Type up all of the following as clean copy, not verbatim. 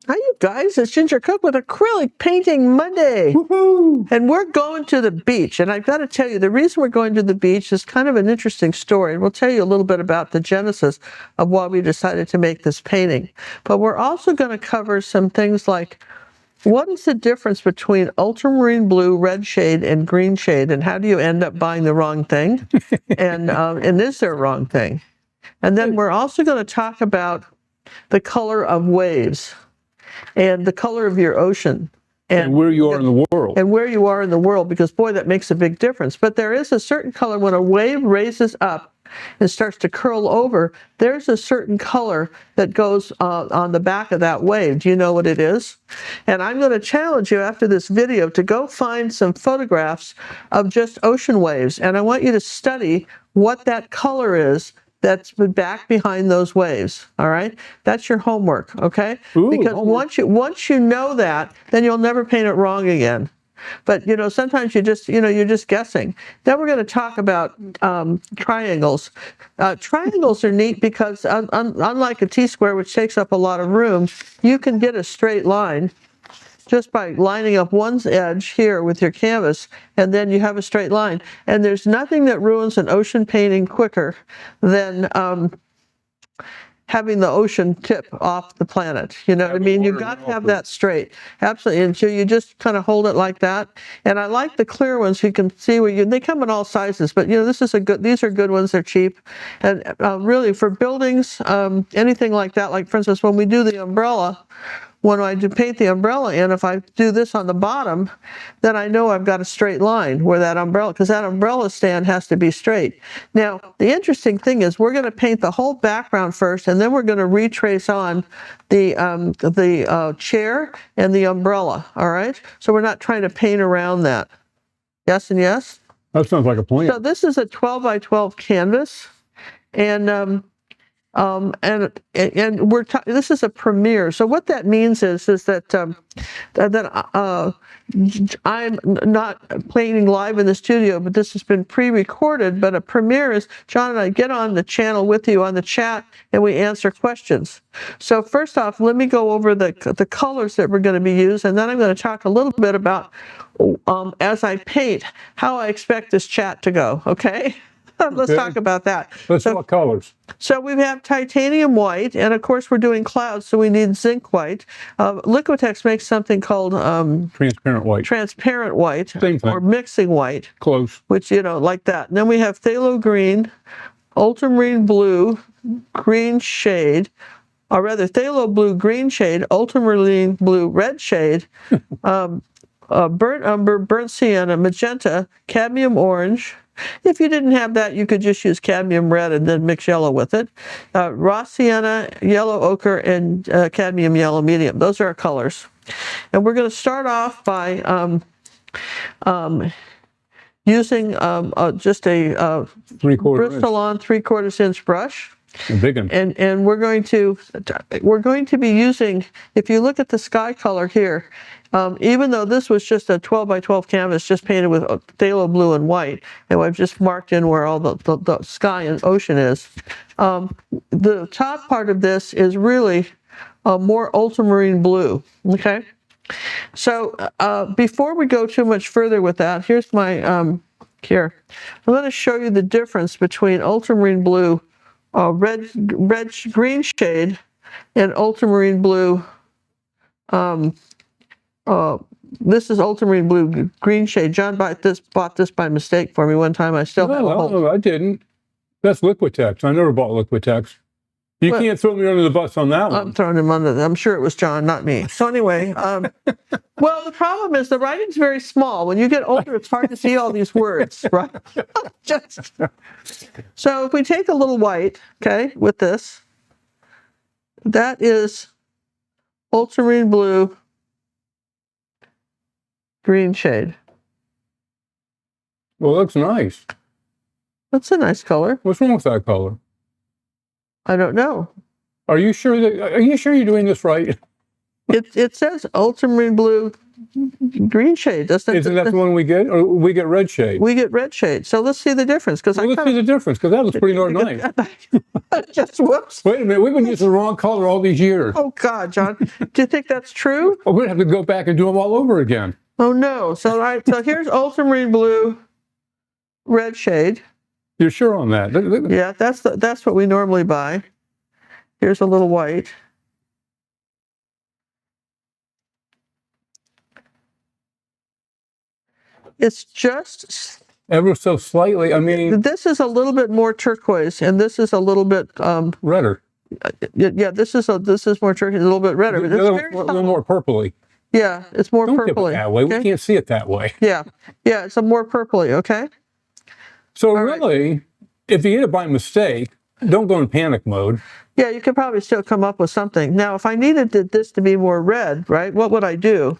Hi, you guys. It's Ginger Cook with Acrylic Painting Monday. Woohoo! And we're going to the beach. And I've got to tell you, the reason we're going to the beach is kind of an interesting story. And we'll tell you a little bit about the genesis of why we decided to make this painting. But we're also going to cover some things like, what is the difference between ultramarine blue, red shade, and green shade? And how do you end up buying the wrong thing? And is there a wrong thing? And then we're also going to talk about the color of waves and the color of your ocean. And where you are in the world. And where you are in the world, because boy, that makes a big difference. But there is a certain color when a wave raises up and starts to curl over, there's a certain color that goes on the back of that wave. Do you know what it is? And I'm going to challenge you after this video to go find some photographs of just ocean waves. And I want you to study what that color is that's back behind those waves. All right, that's your homework. Okay, Ooh, because homework. once you know that, then you'll never paint it wrong again. But you know, sometimes you're just guessing. Then we're going to talk about triangles. Triangles are neat because unlike a T-square, which takes up a lot of room, you can get a straight line just by lining up one's edge here with your canvas, and then you have a straight line. And there's nothing that ruins an ocean painting quicker than having the ocean tip off the planet. You know what I mean? You've got to have that straight. Absolutely. And so you just kind of hold it like that. And I like the clear ones. You can see where they come in all sizes, but you know, these are good ones. They're cheap. And really for buildings, anything like that, like for instance, when we do the umbrella, when I do paint the umbrella in, if I do this on the bottom, then I know I've got a straight line where that umbrella, because that umbrella stand has to be straight. Now, the interesting thing is we're going to paint the whole background first, and then we're going to retrace on the chair and the umbrella, all right? So we're not trying to paint around that. Yes and yes? That sounds like a plan. So this is a 12 by 12 canvas, and this is a premiere. So what that means is that I'm not painting live in the studio, but this has been pre-recorded. But a premiere is John and I get on the channel with you on the chat, and we answer questions. So first off, let me go over the colors that we're going to be using, and then I'm going to talk a little bit about as I paint how I expect this chat to go. Okay. Let's talk about that. Let's talk colors. So we have titanium white, and of course we're doing clouds, so we need zinc white. Liquitex makes something called transparent white. Transparent white, Same thing. or mixing white. Close. Which, you know, like that. And then we have phthalo green, ultramarine blue, green shade, or rather phthalo blue, green shade, ultramarine blue, red shade, burnt umber, burnt sienna, magenta, cadmium orange. If you didn't have that, you could just use cadmium red and then mix yellow with it. Raw sienna, yellow ochre, and cadmium yellow medium. Those are our colors. And we're going to start off by using just a Bristol-on 3/4 inch brush. A big one. And we're going to be using, if you look at the sky color here, even though this was just a 12 by 12 canvas just painted with phthalo blue and white, and I've just marked in where all the sky and ocean is, the top part of this is really more ultramarine blue. Okay, so before we go too much further with that, here's my here. I'm going to show you the difference between ultramarine blue, green shade, and ultramarine blue. This is ultramarine blue, green shade. John bought this by mistake for me one time. I still have a whole... No, I didn't. That's Liquitex. I never bought Liquitex. You can't throw me under the bus on that one. I'm throwing him under. I'm sure it was John, not me. So anyway, well, the problem is the writing's very small. When you get older, it's hard to see all these words, right? So if we take a little white, okay, with this, that is ultramarine blue, green shade. Well, that's nice. That's a nice color. What's wrong with that color? I don't know. Are you sure you're doing this right? It says ultramarine blue, green shade. Isn't that the one we get? Or we get red shade? We get red shade. So let's see the difference. Let's see the difference, because that looks pretty darn nice. Just whoops. Wait a minute. We've been using the wrong color all these years. Oh, God, John. Do you think that's true? Well, we're going to have to go back and do them all over again. Oh, no. So, so here's ultramarine blue, red shade. You're sure on that? Yeah, that's what we normally buy. Here's a little white. It's just ever so slightly. I mean, this is a little bit more turquoise, and this is a little bit redder. Yeah, this is more turquoise, a little bit redder. But it's a little more purpley. Yeah, it's more Don't purpley. Give it that way. Okay? We can't see it that way. Yeah, it's a more purpley. Okay. So really, if you get it by mistake, don't go in panic mode. Yeah, you could probably still come up with something. Now, if I needed this to be more red, right? What would I do?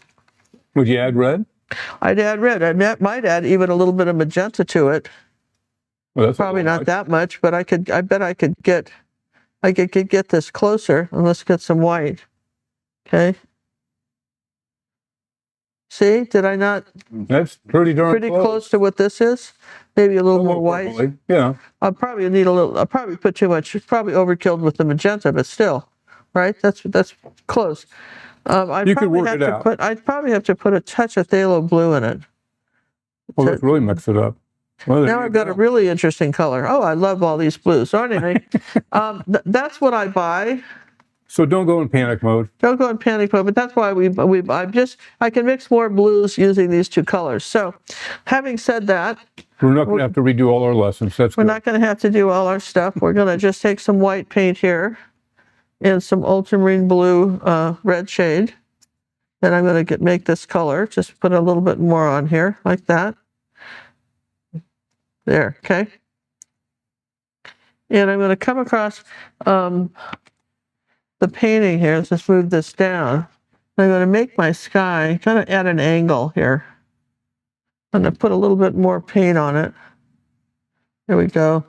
Would you add red? I'd add red. I might add even a little bit of magenta to it. Well, that's probably not that much, but I bet I could get this closer, and let's get some white. Okay. See, did I not? That's pretty darn close to what this is. Maybe a little more white. Probably. Yeah. I'll probably need a little. I'll probably put too much. It's probably overkilled with the magenta, but still, right? That's close. You could work it out. I'd probably have to put a touch of phthalo blue in it. Well, let's really mix it up. Well, now I've got a really interesting color. Oh, I love all these blues. So anyway, that's what I buy. So don't go in panic mode. Don't go in panic mode, but that's why I can mix more blues using these two colors. So having said that, we're not going to have to redo all our lessons. We're not going to have to do all our stuff. We're going to just take some white paint here and some ultramarine blue red shade. Then I'm going to make this color. Just put a little bit more on here, like that. There, okay. And I'm going to come across the painting here. Let's just move this down. I'm going to make my sky kind of at an angle here. I'm going to put a little bit more paint on it. There we go.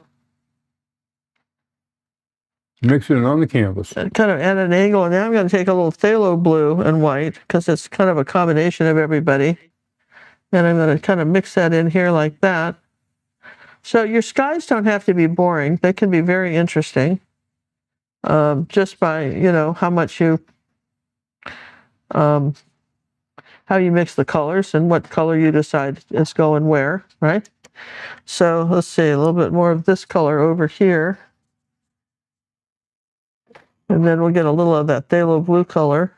Mix it on the canvas. Kind of at an angle, and now I'm going to take a little phthalo blue and white, because it's kind of a combination of everybody. And I'm going to kind of mix that in here like that. So your skies don't have to be boring. They can be very interesting. Just by, how much how you mix the colors and what color you decide is going where, right? So let's see, a little bit more of this color over here. And then we'll get a little of that phthalo blue color.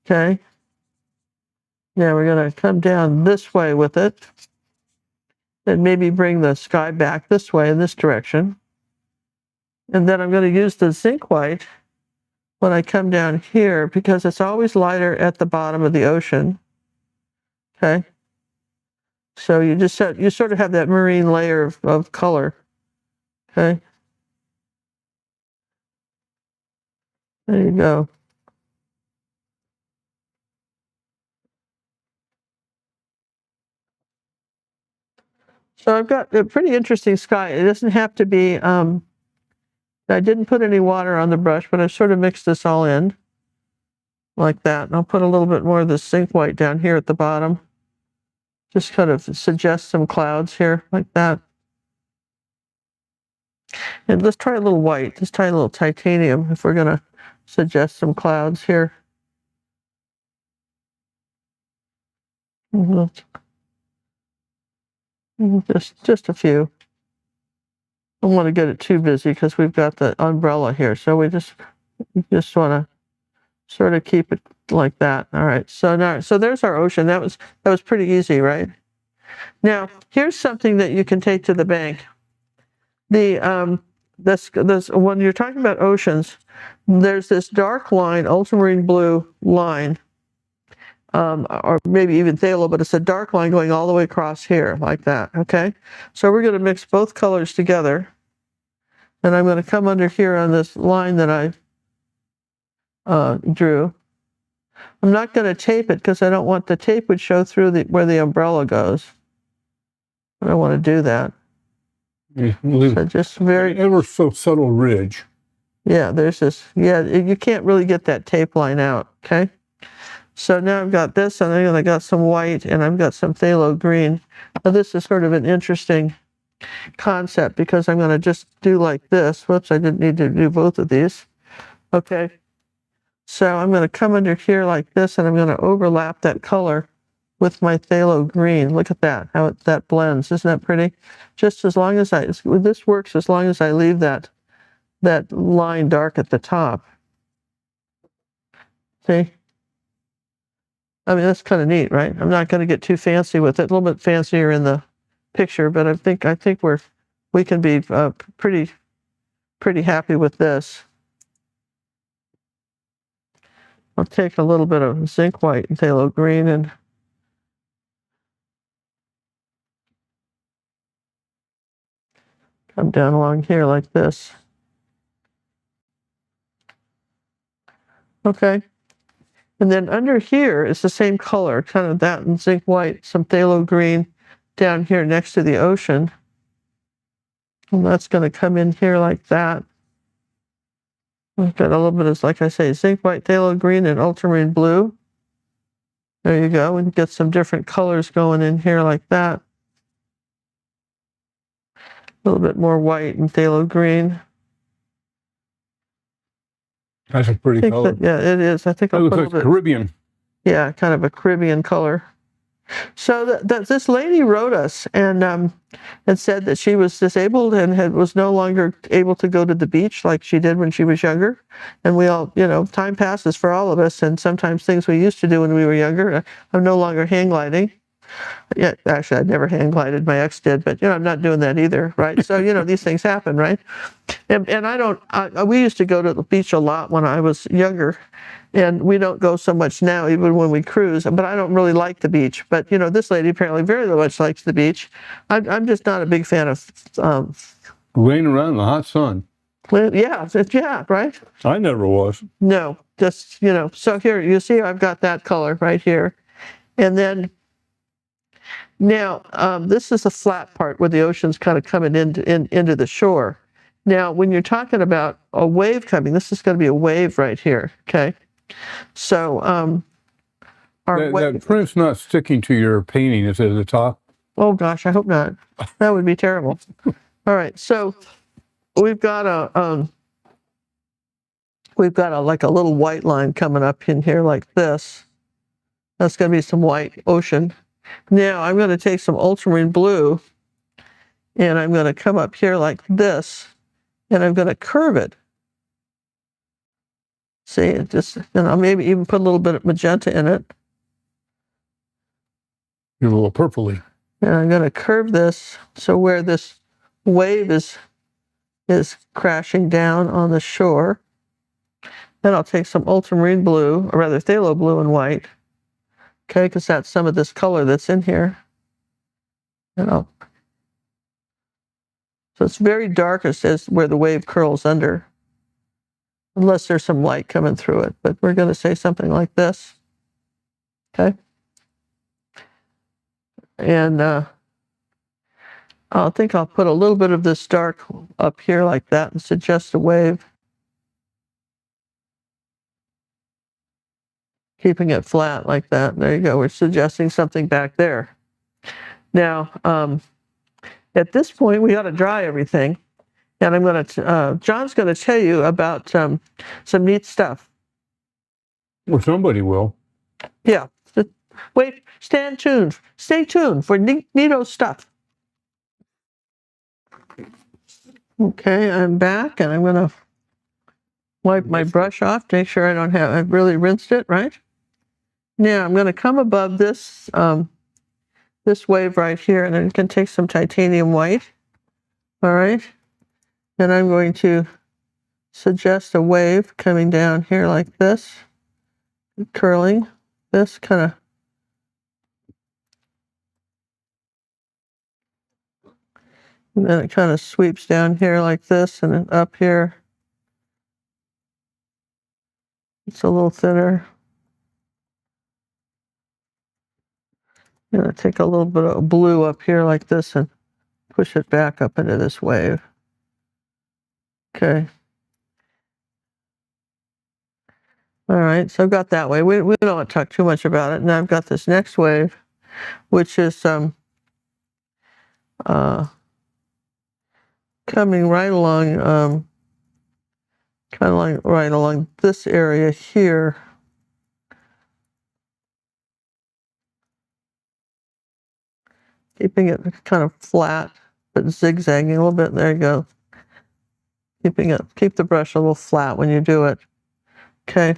Okay. Now we're going to come down this way with it. And maybe bring the sky back this way in this direction. And then I'm going to use the zinc white when I come down here, because it's always lighter at the bottom of the ocean. Okay. So you sort of have that marine layer of color. Okay. There you go. So I've got a pretty interesting sky. It doesn't have to be, I didn't put any water on the brush, but I sort of mixed this all in like that. And I'll put a little bit more of the zinc white down here at the bottom. Just kind of suggest some clouds here like that. And let's try a little white. Let's try a little titanium if we're going to suggest some clouds here. Just a few. I don't want to get it too busy because we've got the umbrella here. So we just want to sort of keep it like that. All right. So there's our ocean. That was pretty easy, right? Now, here's something that you can take to the bank. This when you're talking about oceans, there's this dark line, ultramarine blue line, or maybe even phthalo, but it's a dark line going all the way across here like that. Okay, so we're going to mix both colors together, and I'm going to come under here on this line that I drew. I'm not going to tape it because I don't want the tape would show through where the umbrella goes. I don't want to do that. So just very ever so subtle ridge. Yeah, there's this. Yeah, you can't really get that tape line out. Okay, So now I've got this, and then I got some white, and I've got some phthalo green. Now this is sort of an interesting concept because I'm going to just do like this. Whoops, I didn't need to do both of these. Okay. So I'm going to come under here like this, and I'm going to overlap that color with my phthalo green. Look at that, how that blends. Isn't that pretty? Just as long as this works as long as I leave that line dark at the top. See? I mean, that's kind of neat, right? I'm not going to get too fancy with it. A little bit fancier in the picture, but I think we can be pretty happy with this. I'll take a little bit of zinc white and phthalo green and come down along here like this. Okay. And then under here is the same color, kind of that and zinc white, some phthalo green down here next to the ocean. And that's going to come in here like that. We've got a little bit of, like I say, zinc white, phthalo green, and ultramarine blue. There you go. We can get some different colors going in here like that. A little bit more white and phthalo green. That's a pretty color. Yeah, it is. I think it looks like Caribbean. Yeah, kind of a Caribbean color. So this lady wrote us and said that she was disabled and was no longer able to go to the beach like she did when she was younger. And we all, time passes for all of us, and sometimes things we used to do when we were younger. I'm no longer hang gliding. Yeah, actually, I never hang glided. My ex did, but I'm not doing that either, right? So these things happen, right? And I don't. We used to go to the beach a lot when I was younger, and we don't go so much now, even when we cruise. But I don't really like the beach. But this lady apparently very much likes the beach. I'm just not a big fan of laying around in the hot sun. Yeah, right. I never was. No, just So here you see, I've got that color right here, and then. Now, this is the flat part where the ocean's kind of coming into the shore. Now, when you're talking about a wave coming, this is going to be a wave right here, okay? So, that print's not sticking to your painting, is it, at the top? Oh, gosh, I hope not. That would be terrible. All right, so we've got a like a little white line coming up in here like this. That's going to be some white ocean. Now I'm going to take some ultramarine blue and I'm going to come up here like this and I'm going to curve it. See, it just, I'll maybe even put a little bit of magenta in it. You're a little purpley. And I'm going to curve this so where this wave is crashing down on the shore. Then I'll take some ultramarine blue, or rather phthalo blue and white. Okay, because that's some of this color that's in here. So it's very dark as where the wave curls under, unless there's some light coming through it. But we're going to say something like this. Okay. And I think I'll put a little bit of this dark up here like that and suggest a wave. Keeping it flat like that. There you go. We're suggesting something back there. Now, at this point, we got to dry everything. And I'm going to, John's going to tell you about some neat stuff. Well, somebody will. Yeah. Wait, stay tuned for neato stuff. Okay, I'm back and I'm going to wipe my brush off, make sure I've really rinsed it, right? Now I'm going to come above this, this wave right here, and I'm going to take some titanium white. All right. And I'm going to suggest a wave coming down here like this, curling this kind of. And then it kind of sweeps down here like this and then up here. It's a little thinner. I'm going to take a little bit of blue up here like this and push it back up into this wave. Okay. All right, so I've got that wave. We don't want to talk too much about it. Now I've got this next wave, which is coming right along, kind of like right along this area here. Keeping it kind of flat, but zigzagging a little bit. There you go. Keep the brush a little flat when you do it. Okay.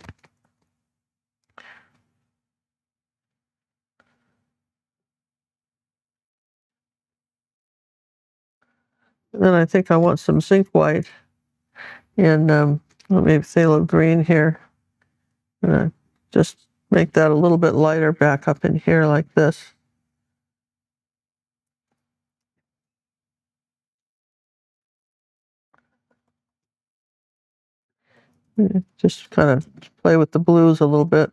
And then I think I want some zinc white and maybe phthalo green here. And just make that a little bit lighter back up in here like this. Just kind of play with the blues a little bit.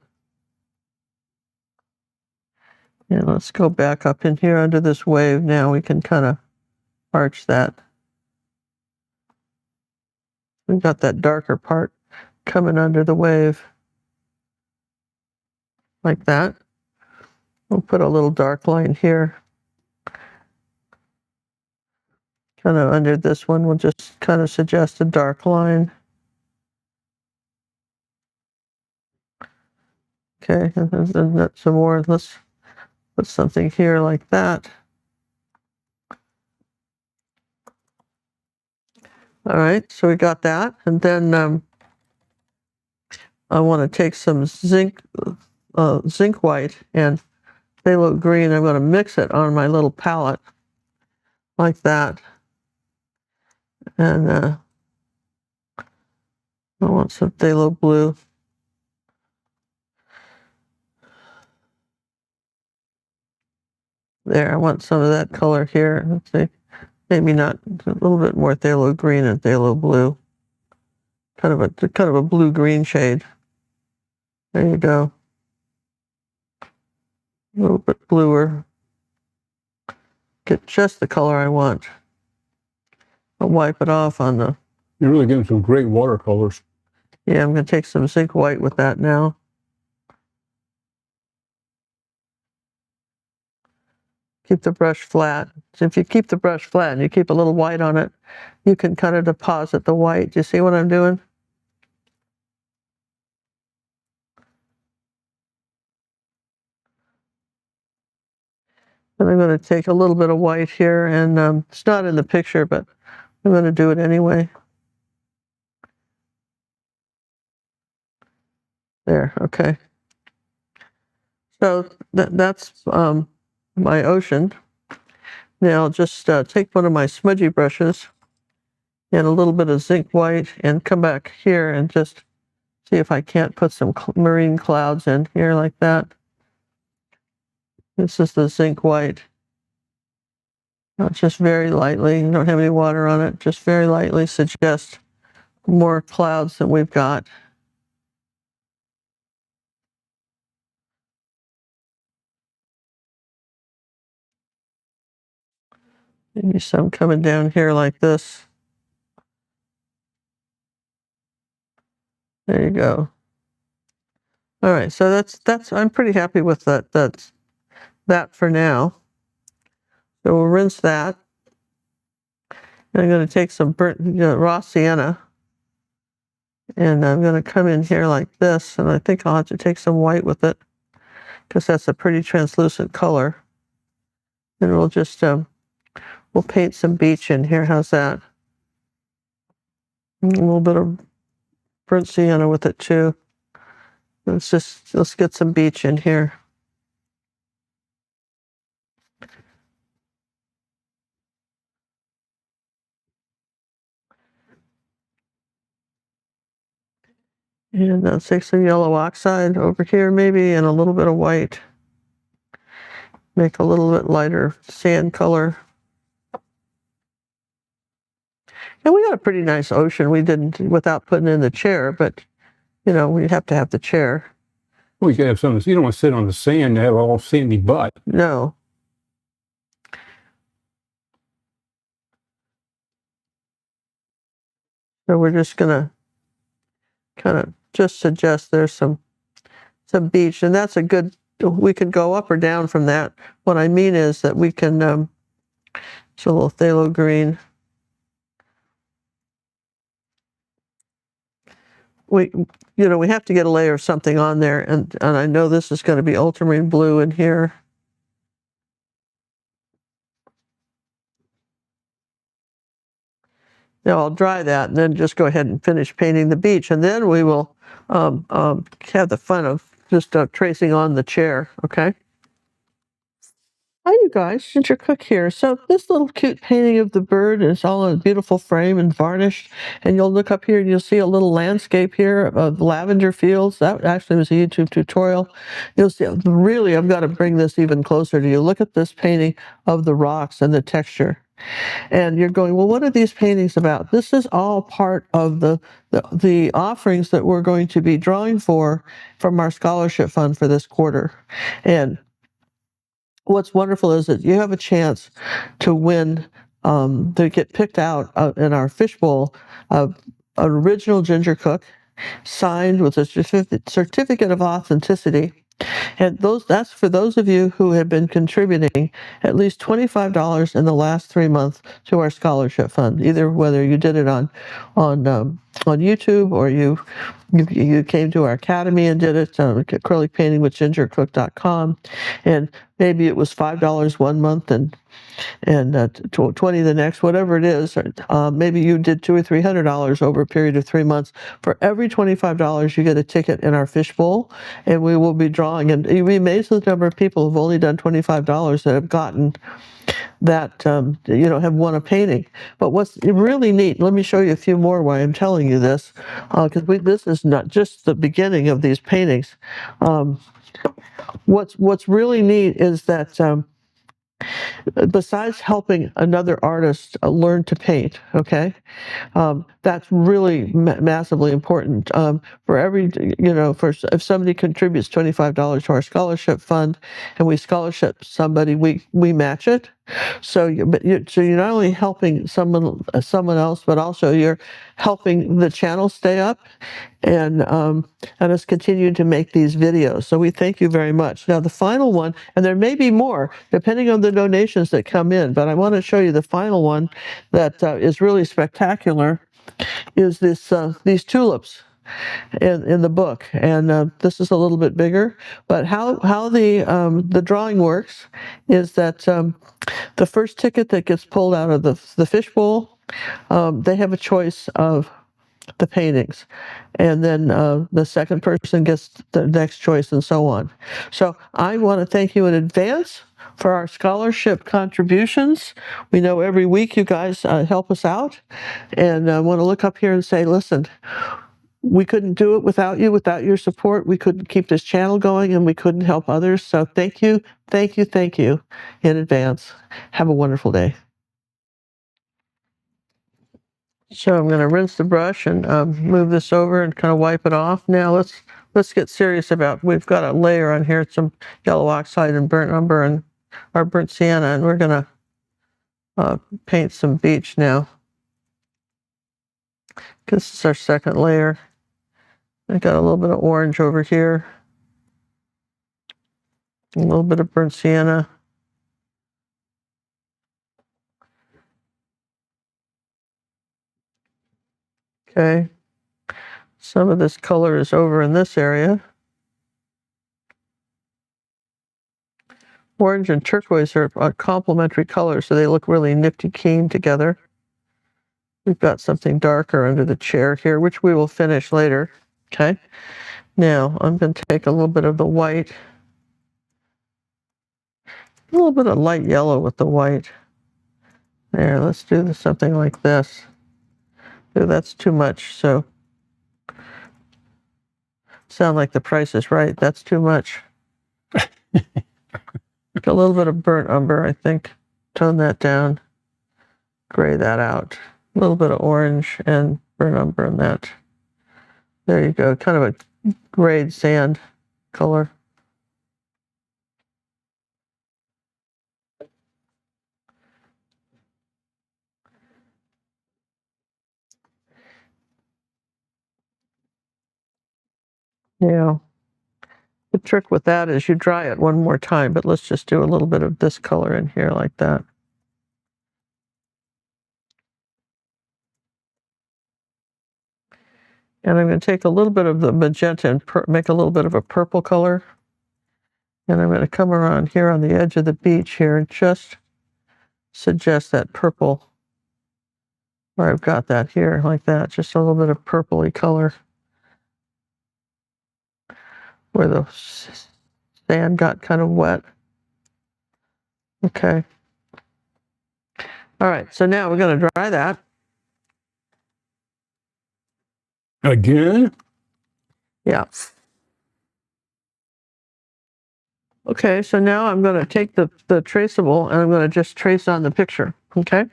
And let's go back up in here under this wave. Now we can kind of arch that. We've got that darker part coming under the wave like that. We'll put a little dark line here. Kind of under this one, we'll just kind of suggest a dark line. Okay, and then some more. Let's put something here like that. All right, so we got that. And then I want to take some zinc white and phthalo green. I'm going to mix it on my little palette like that. And I want some phthalo blue. There, I want some of that color here. Let's see, maybe not, a little bit more phthalo green and phthalo blue. Kind of a blue-green shade. There you go. A little bit bluer. Get just the color I want. I'll wipe it off on the... You're really getting some great watercolors. Yeah, I'm going to take some zinc white with that now. Keep the brush flat. So if you keep the brush flat and you keep a little white on it, you can kind of deposit the white. Do you see what I'm doing? And I'm going to take a little bit of white here, and it's not in the picture, but I'm going to do it anyway. There, okay. So that's my ocean. Now I'll just take one of my smudgy brushes and a little bit of zinc white and come back here and just see if I can't put some marine clouds in here like that. This is the zinc white. Just very lightly, you don't have any water on it, just very lightly suggest more clouds than we've got. Maybe some coming down here like this. There you go. All right, so that's I'm pretty happy with that for now. So we'll rinse that. And I'm going to take some burnt raw sienna, and I'm going to come in here like this, and I think I'll have to take some white with it because that's a pretty translucent color. And we'll just we'll paint some beach in here. How's that? A little bit of burnt sienna with it too. Let's get some beach in here. And I'll take some yellow oxide over here maybe, and a little bit of white. Make a little bit lighter sand color. And we got a pretty nice ocean. We didn't, without putting in the chair, but, you know, we have to have the chair. Well, you gotta have something. You don't want to sit on the sand and have all sandy butt. No. So we're just going to kind of just suggest there's some beach, and that's a good, we could go up or down from that. What I mean is that we can, it's a little phthalo green. We have to get a layer of something on there, and I know this is going to be ultramarine blue in here. Now I'll dry that and then just go ahead and finish painting the beach, and then we will have the fun of just tracing on the chair, okay? Hi, you guys, Ginger Cook here. So this little cute painting of the bird is all in a beautiful frame and varnished, and you'll look up here and you'll see a little landscape here of lavender fields. That actually was a YouTube tutorial. You'll see, really, I've got to bring this even closer to you. Look at this painting of the rocks and the texture. And you're going, well, what are these paintings about? This is all part of the offerings that we're going to be drawing from our scholarship fund for this quarter. And what's wonderful is that you have a chance to win, to get picked out in our fishbowl of an original Ginger Cook, signed with a certificate of authenticity. And that's for those of you who have been contributing at least $25 in the last 3 months to our scholarship fund, either whether you did it on YouTube or you came to our academy and did it, acrylic painting with gingercook.com, and maybe it was $5 one month and 20 the next, whatever it is. Maybe you did $200 or $300 over a period of 3 months. For every $25, you get a ticket in our fishbowl, and we will be drawing. And you'll be amazed at the number of people who've only done $25 that have gotten that, have won a painting. But what's really neat, let me show you a few more why I'm telling you this, because this is not just the beginning of these paintings. What's really neat is that besides helping another artist learn to paint, okay, that's really massively important. For every, if somebody contributes $25 to our scholarship fund, and we scholarship somebody, we match it. So you're not only helping someone else, but also you're helping the channel stay up, and us continue to make these videos. So we thank you very much. Now the final one, and there may be more depending on the donations that come in, but I want to show you the final one that is really spectacular. Is these tulips in the book, and this is a little bit bigger. But how the drawing works is that the first ticket that gets pulled out of the fishbowl, they have a choice of the paintings, and then the second person gets the next choice, and so on. So I want to thank you in advance for our scholarship contributions. We know every week you guys help us out, and I want to look up here and say, listen, we couldn't do it without you. Without your support, we couldn't keep this channel going, and we couldn't help others. So thank you in advance. Have a wonderful day. So I'm going to rinse the brush and move this over and kind of wipe it off. Now let's get serious about, we've got a layer on here, some yellow oxide and burnt umber and our burnt sienna, and we're going to paint some beach now. This is our second layer. I got a little bit of orange over here, a little bit of burnt sienna. Okay, some of this color is over in this area. Orange and turquoise are complementary colors, so they look really nifty keen together. We've got something darker under the chair here, which we will finish later. Okay, now I'm going to take a little bit of the white, a little bit of light yellow with the white. There, let's do something like this. Oh, that's too much, so sound like The Price is Right. That's too much. A little bit of burnt umber, I think. Tone that down. Gray that out. A little bit of orange and burnt umber in that. There you go. Kind of a grayed sand color. Yeah. The trick with that is you dry it one more time, but let's just do a little bit of this color in here like that. And I'm going to take a little bit of the magenta and make a little bit of a purple color. And I'm going to come around here on the edge of the beach here and just suggest that purple, where I've got that here, like that. Just a little bit of purpley color where the sand got kind of wet. Okay. All right, so now we're going to dry that. Again? Yeah. Okay, so now I'm going to take the traceable and I'm going to just trace on the picture, okay?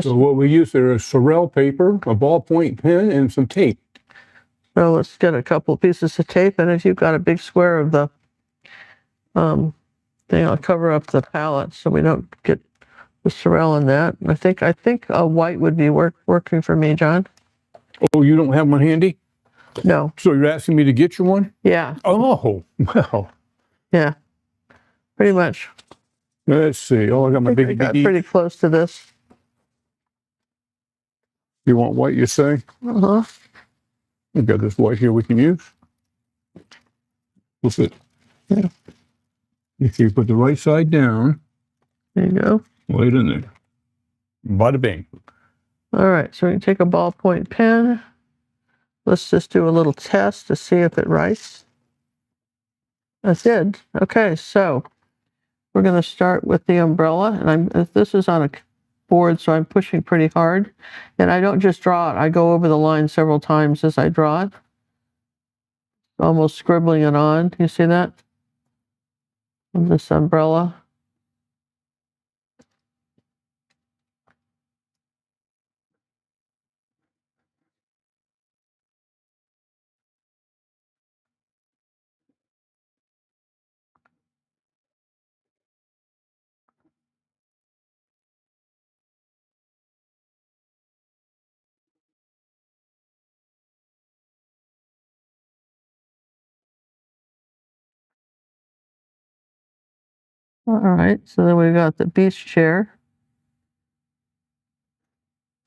So what we use there is Sorel paper, a ballpoint pen, and some tape. So let's get a couple pieces of tape, and if you've got a big square of the thing, I'll cover up the palette so we don't get the Sorel in that. I think a white would be working for me, John. Oh, you don't have one handy? No. So you're asking me to get you one? Yeah. Oh, well. Yeah. Pretty much. Let's see. Oh, I got my big I got pretty close to this. You want white, you say? Uh-huh. We've got this white here we can use. What's it? Yeah. If you put the right side down. There you go. Lay it in there. Bada bing. All right, so we can take a ballpoint pen. Let's just do a little test to see if it writes. It did. Okay, so we're going to start with the umbrella, and this is on a board, so I'm pushing pretty hard. And I don't just draw it, I go over the line several times as I draw it. Almost scribbling it on. You see that? On this umbrella. All right, so then we've got the beach chair.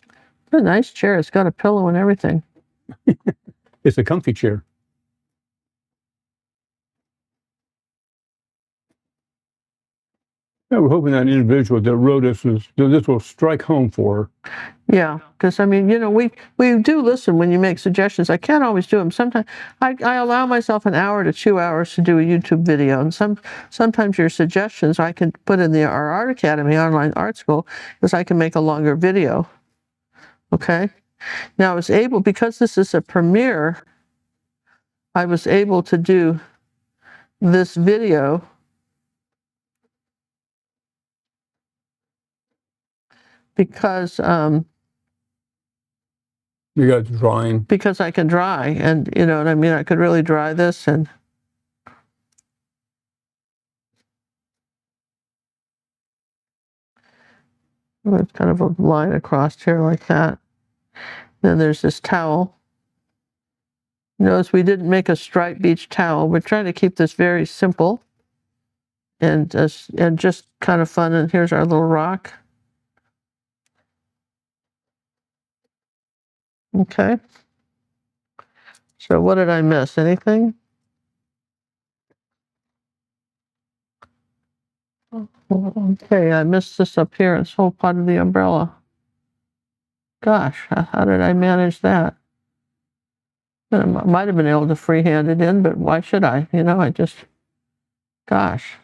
It's a nice chair. It's got a pillow and everything. It's a comfy chair. Yeah, we're hoping that individual that wrote this will strike home for her. Yeah, because I mean, you know, we do listen when you make suggestions. I can't always do them. Sometimes I allow myself an hour to 2 hours to do a YouTube video, and sometimes your suggestions I can put in our Art Academy online art school, because I can make a longer video. Okay, now I was able, because this is a premiere, I was able to do this video because you got drawing. Because I can dry, and you know what I mean. I could really dry this, and there's kind of a line across here like that. Then there's this towel. Notice we didn't make a striped beach towel. We're trying to keep this very simple and just kind of fun. And here's our little rock. Okay. So what did I miss? Anything? Okay, I missed this up here. This whole part of the umbrella. Gosh, how did I manage that? I might have been able to freehand it in, but why should I? You know, gosh.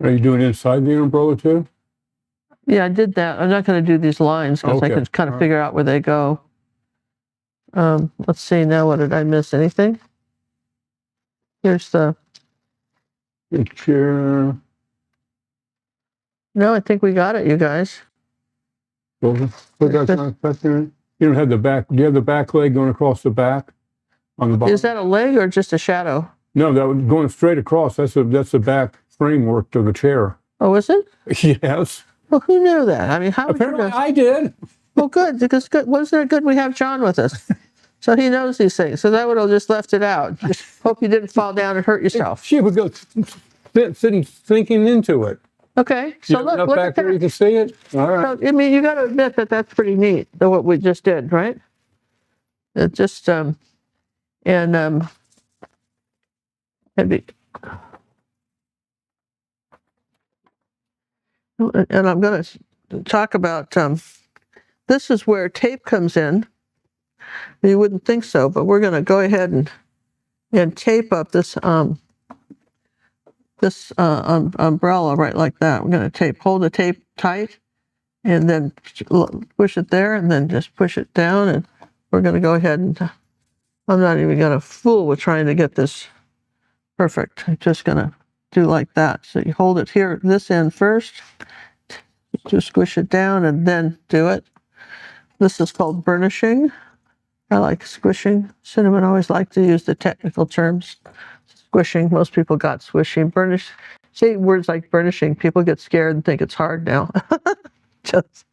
Are you doing inside the umbrella too? Yeah, I did that. I'm not going to do these lines because I can kind of figure out where they go. Let's see now. What did I miss? Anything? Here's the chair. No, I think we got it, you guys. Put that there. You don't have the back. Do you have the back leg going across the back on the bottom? Is that a leg or just a shadow? No, that was going straight across. That's the back framework of the chair. Oh, is it? Yes. Well, who knew that? I mean, how? Apparently, I did. Well, good, because wasn't it good we have John with us? So he knows these things. So that would have just left it out. Just hope you didn't fall down and hurt yourself. She would go sitting thinking into it. Okay, so You have enough look back at there you that. can see it. All right. So, I mean, you got to admit that that's pretty neat, though, what we just did, right? It just, and I'm going to talk about, this is where tape comes in. You wouldn't think so, but we're going to go ahead and tape up this, umbrella right like that. We're going to hold the tape tight and then push it there and then just push it down, and we're going to go ahead and I'm not even going to fool with trying to get this perfect. I'm just going to do like that. So you hold it here, this end first, just squish it down and then do it. This is called burnishing. I like squishing. Cinnamon always liked to use the technical terms. Squishing, most people got squishing. Burnish, say words like burnishing, people get scared and think it's hard now. Just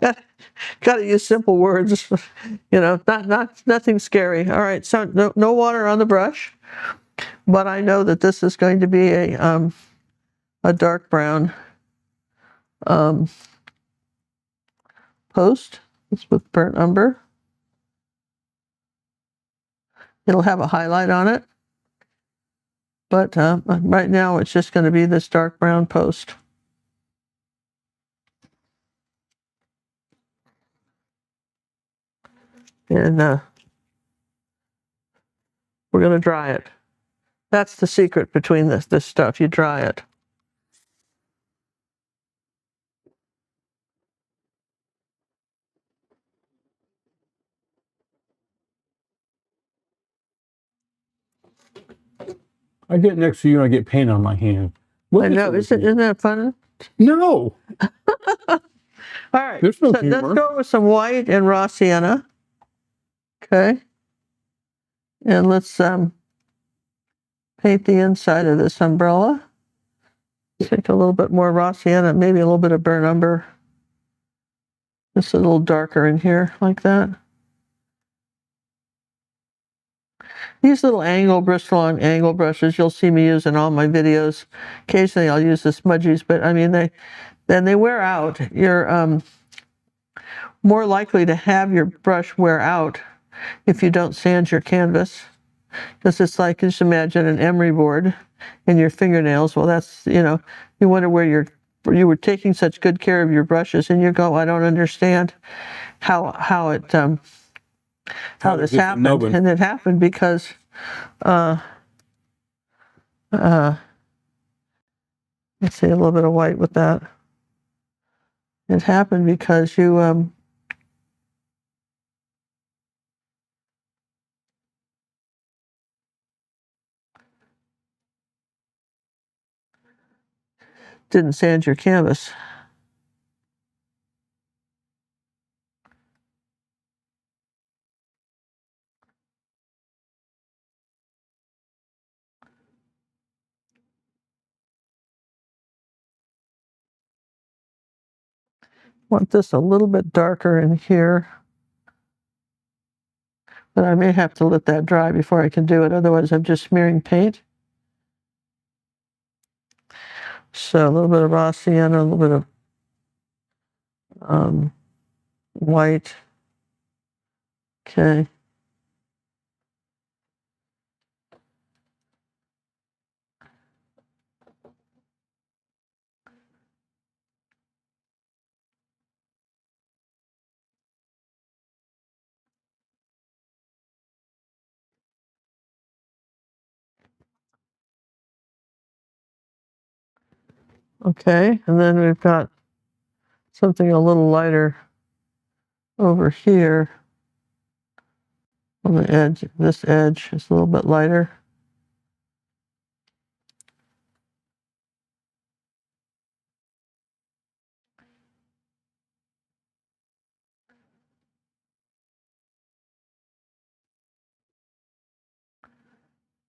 got to use simple words, nothing scary. All right, so no water on the brush, but I know that this is going to be a dark brown post. It's with burnt umber. It'll have a highlight on it, but right now it's just going to be this dark brown post. And we're going to dry it. That's the secret between this stuff. You dry it. I get next to you and I get paint on my hand. I know. Isn't that fun? No. All right. There's no So humor. let's go with some white and raw sienna. Okay. And let's paint the inside of this umbrella. Take a little bit more raw sienna, maybe a little bit of burnt umber. Just a little darker in here, like that. These little Bristol-on angle brushes, you'll see me use in all my videos. Occasionally I'll use the smudgies, but I mean, they wear out. You're more likely to have your brush wear out if you don't sand your canvas. Because it's like, just imagine an emery board in your fingernails. Well, that's, you wonder where you were taking such good care of your brushes, and you go, I don't understand how this happened. And it happened because let's see, a little bit of white with that. It happened because you didn't sand your canvas. Want this a little bit darker in here, but I may have to let that dry before I can do it. Otherwise, I'm just smearing paint. So a little bit of raw sienna, a little bit of white. Okay. Okay, and then we've got something a little lighter over here on the edge. This edge is a little bit lighter.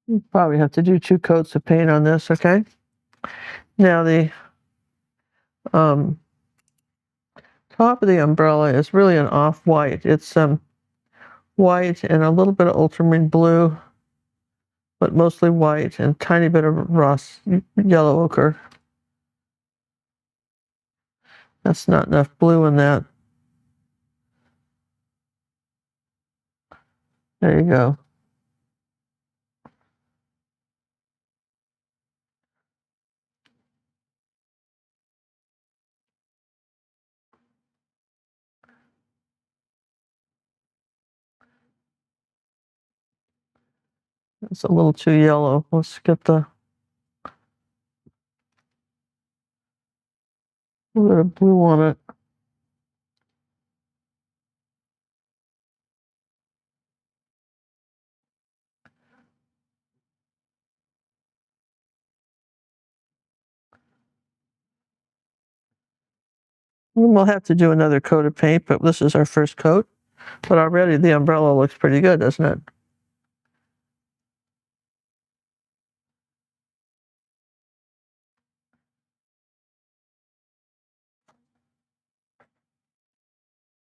You probably have to do 2 coats of paint on this, okay? Now the top of the umbrella is really an off-white. It's white and a little bit of ultramarine blue, but mostly white, and a tiny bit of rust, yellow ochre. That's not enough blue in that. There you go. It's a little too yellow. Let's get the a little bit of blue on it. We'll have to do another coat of paint, but this is our first coat. But already the umbrella looks pretty good, doesn't it?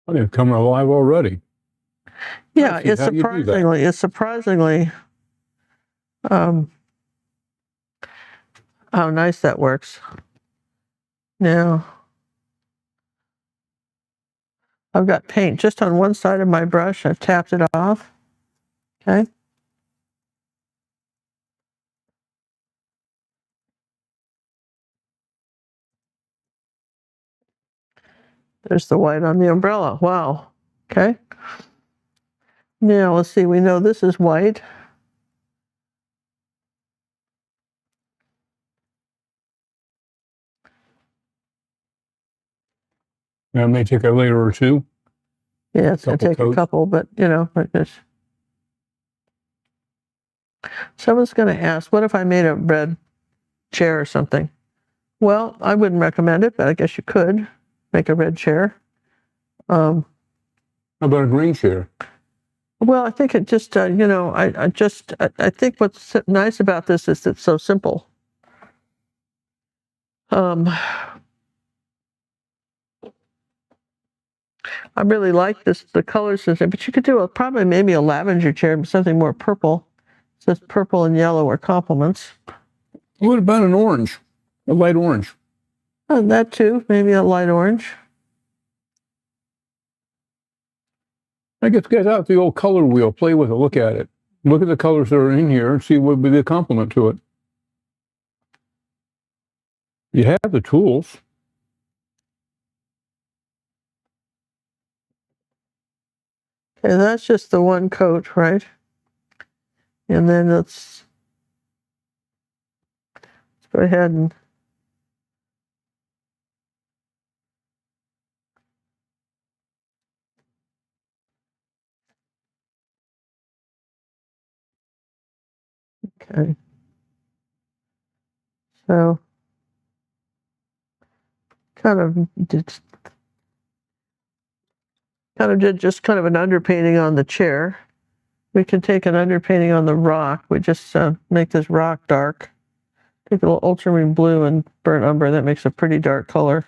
Oh, they're coming alive already. Yeah, it's surprisingly how nice that works. Now, I've got paint just on one side of my brush. I've tapped it off. Okay. There's the white on the umbrella. Wow. Okay. Now, let's see. We know this is white. That may take a layer or two. Yeah, it's going to take a couple, but like this. Someone's going to ask, what if I made a red chair or something? Well, I wouldn't recommend it, but I guess you could make a red chair. How about a green chair? Well, I think it just, I think what's nice about this is it's so simple. I really like the colors, but you could do probably maybe a lavender chair, something more purple. It says purple and yellow are complements. What about an orange? A light orange? That too, maybe a light orange. I guess get out the old color wheel, play with it, look at it. Look at the colors that are in here and see what would be the complement to it. You have the tools. Okay, that's just the one coat, right? And then let's go ahead and okay. So kind of did just kind of an underpainting on the chair. We can take an underpainting on the rock. We just make this rock dark. Take a little ultramarine blue and burnt umber. That makes a pretty dark color.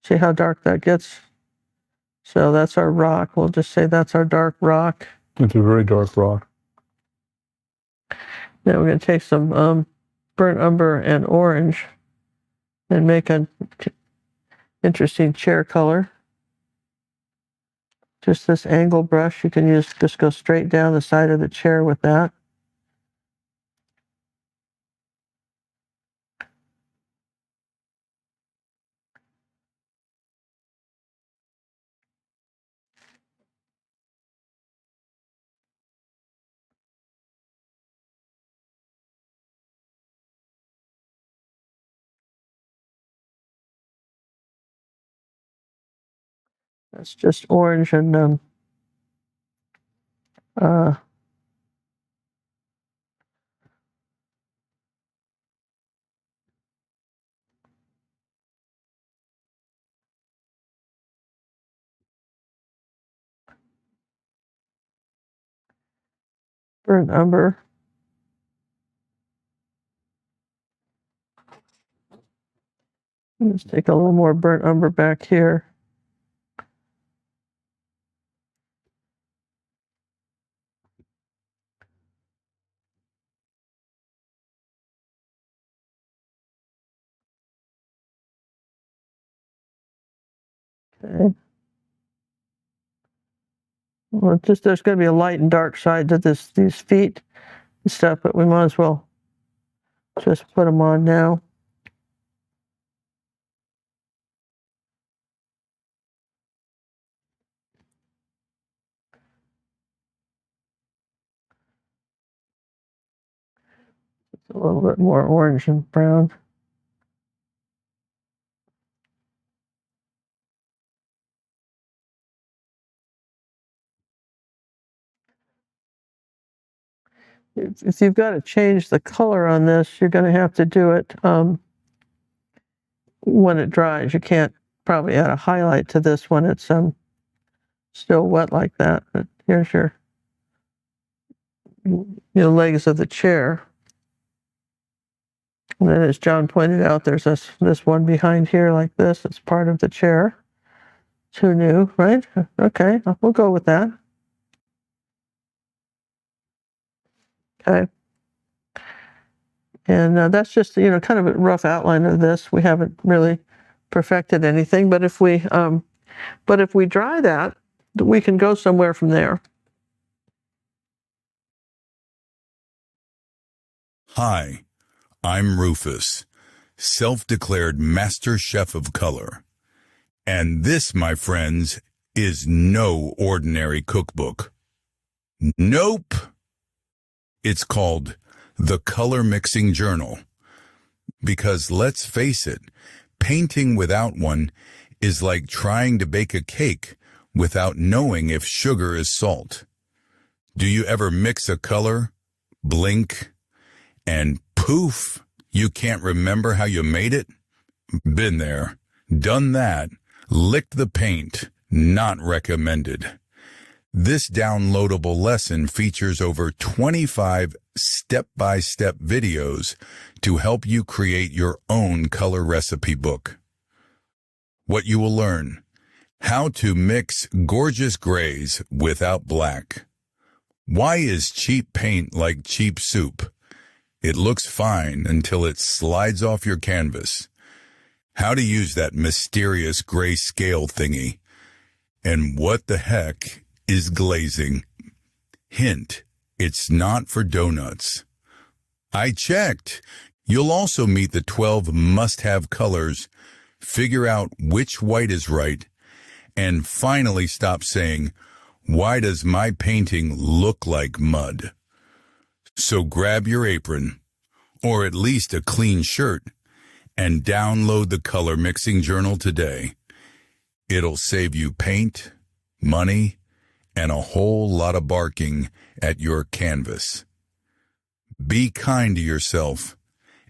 See how dark that gets? So that's our rock. We'll just say that's our dark rock. It's a very dark rock. Now we're going to take some burnt umber and orange and make an interesting chair color. Just this angle brush, you can just go straight down the side of the chair with that. That's just orange and burnt umber. Let's take a little more burnt umber back here. Okay. Well, just there's going to be a light and dark side to these feet and stuff, but we might as well just put them on now. A little bit more orange and brown. If you've got to change the color on this, you're going to have to do it when it dries. You can't probably add a highlight to this when it's still wet like that. But here's your legs of the chair. And then, as John pointed out, there's this one behind here like this. It's part of the chair. Who knew, right? Okay, we'll go with that. Okay. And that's just, kind of a rough outline of this. We haven't really perfected anything, but if we dry that, we can go somewhere from there. Hi, I'm Rufus, self-declared master chef of color. And this, my friends, is no ordinary cookbook. Nope. It's called The Color Mixing Journal. Because let's face it, painting without one is like trying to bake a cake without knowing if sugar is salt. Do you ever mix a color, blink, and poof, you can't remember how you made it? Been there, done that, licked the paint, not recommended. This downloadable lesson features over 25 step-by-step videos to help you create your own color recipe book. What you will learn: how to mix gorgeous grays without black. Why is cheap paint like cheap soup? It looks fine until it slides off your canvas. How to use that mysterious gray scale thingy. And what the heck is glazing? Hint, it's not for donuts. I checked. You'll also meet the 12 must-have colors, figure out which white is right, and finally stop saying, "Why does my painting look like mud?" So grab your apron, or at least a clean shirt, and download the Color Mixing Journal today. It'll save you paint, money, and a whole lot of barking at your canvas. Be kind to yourself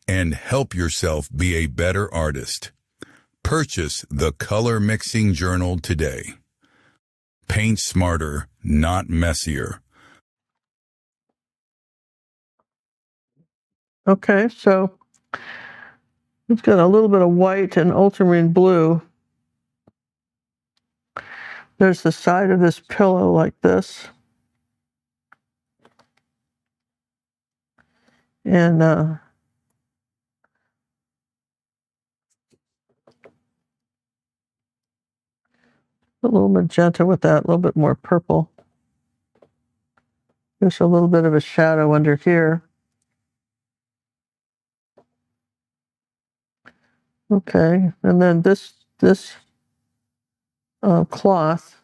and help yourself be a better artist. Purchase the Color Mixing Journal today. Paint smarter, not messier. Okay, so it's got a little bit of white and ultramarine blue. There's the side of this pillow like this. And a little magenta with that, a little bit more purple. There's a little bit of a shadow under here. Okay, and then this cloth.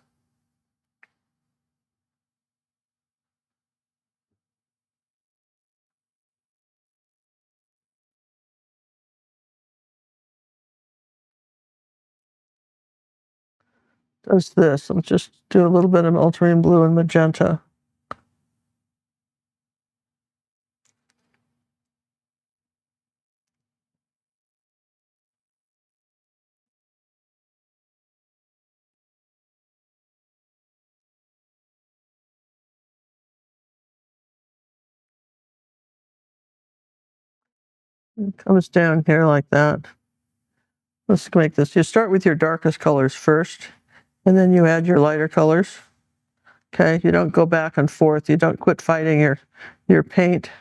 Does this. I'll just do a little bit of ultramarine blue and magenta. It comes down here like that. Let's make this. You start with your darkest colors first, and then you add your lighter colors. Okay, you don't go back and forth. You don't quit fighting your paint.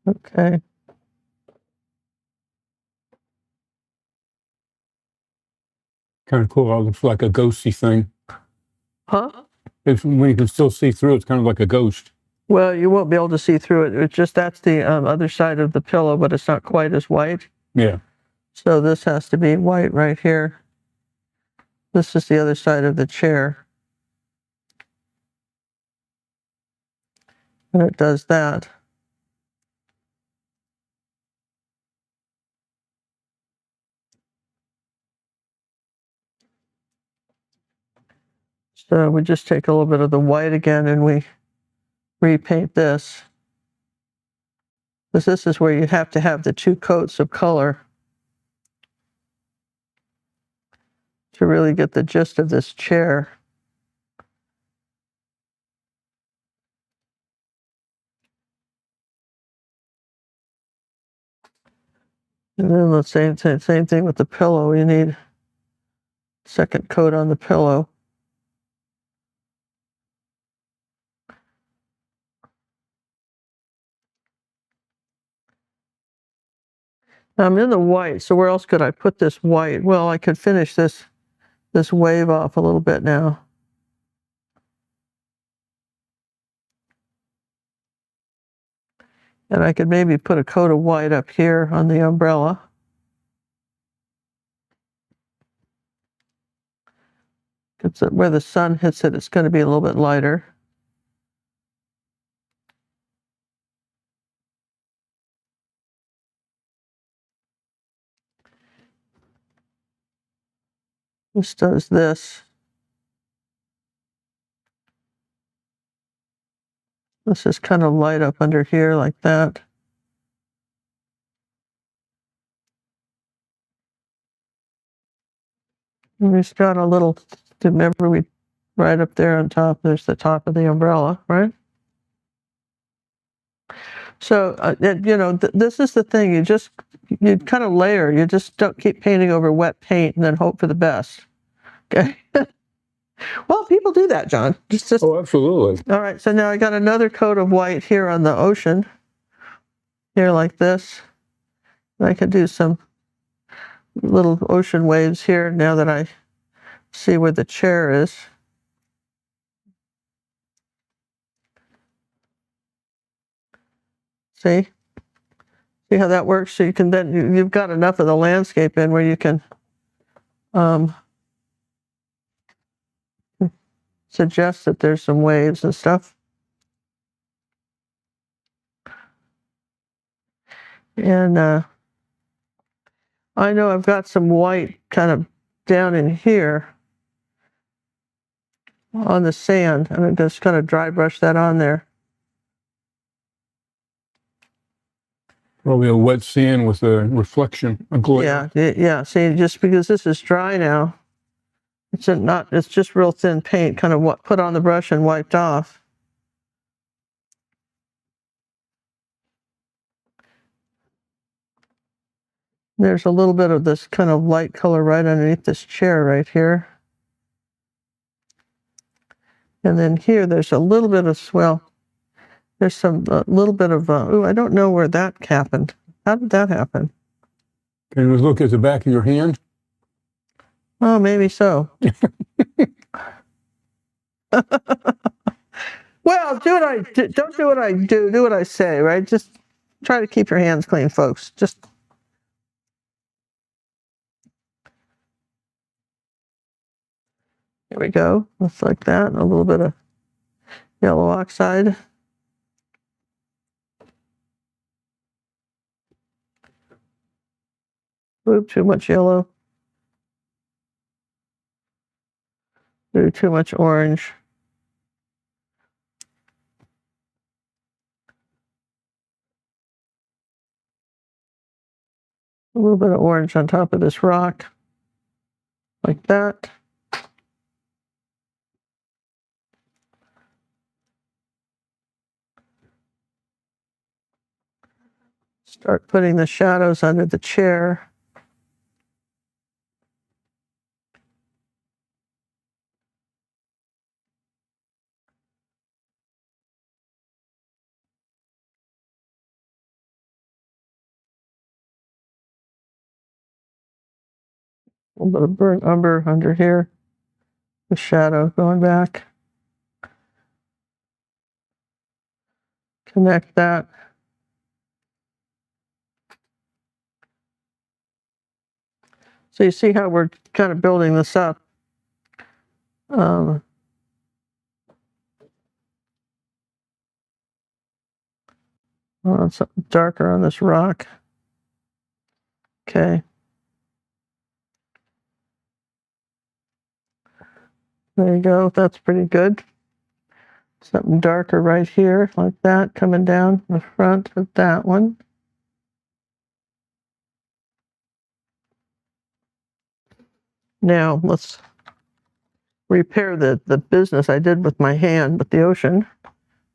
Okay. Kind of cool. It looks like a ghosty thing. Huh? It's, when you can still see through, it's kind of like a ghost. Well, you won't be able to see through it. It's just that's the other side of the pillow, but it's not quite as white. Yeah. So this has to be white right here. This is the other side of the chair. And it does that. So we just take a little bit of the white again and we repaint this. Because this is where you have to have the two coats of color to really get the gist of this chair. And then the same thing with the pillow. You need second coat on the pillow. Now I'm in the white, so where else could I put this white? Well, I could finish this wave off a little bit now. And I could maybe put a coat of white up here on the umbrella. It's where the sun hits it, it's going to be a little bit lighter. This does this. This is kind of light up under here like that. And we've got a little, remember we, right up there on top, there's the top of the umbrella, right? So, this is the thing, you kind of layer, you just don't keep painting over wet paint and then hope for the best. Okay. Well, people do that, John. Oh, absolutely. All right, so now I got another coat of white here on the ocean, here like this. I could do some little ocean waves here now that I see where the chair is. See? See how that works? So you can then, you've got enough of the landscape in where you can suggest that there's some waves and stuff. And I know I've got some white kind of down in here on the sand. I'm going to just kind of dry brush that on there. Probably a wet sand with a reflection, a glare. Yeah. See, just because this is dry now, it's just real thin paint, kind of what put on the brush and wiped off. There's a little bit of this kind of light color right underneath this chair right here. And then here, there's a little bit of, there's some little bit of, I don't know where that happened. How did that happen? Can you look at the back of your hand? Oh, maybe so. Well, don't do what I do what I say, right? Just try to keep your hands clean, folks. Just there we go. Just like that. And a little bit of yellow oxide. Ooh, too much yellow. Ooh, too much orange. A little bit of orange on top of this rock. Like that. Start putting the shadows under the chair. A little bit of burnt umber under here. The shadow going back. Connect that. So you see how we're kind of building this up. Something darker on this rock. Okay. There you go. That's pretty good. Something darker right here, like that, coming down the front of that one. Now, let's repair the business I did with my hand with the ocean.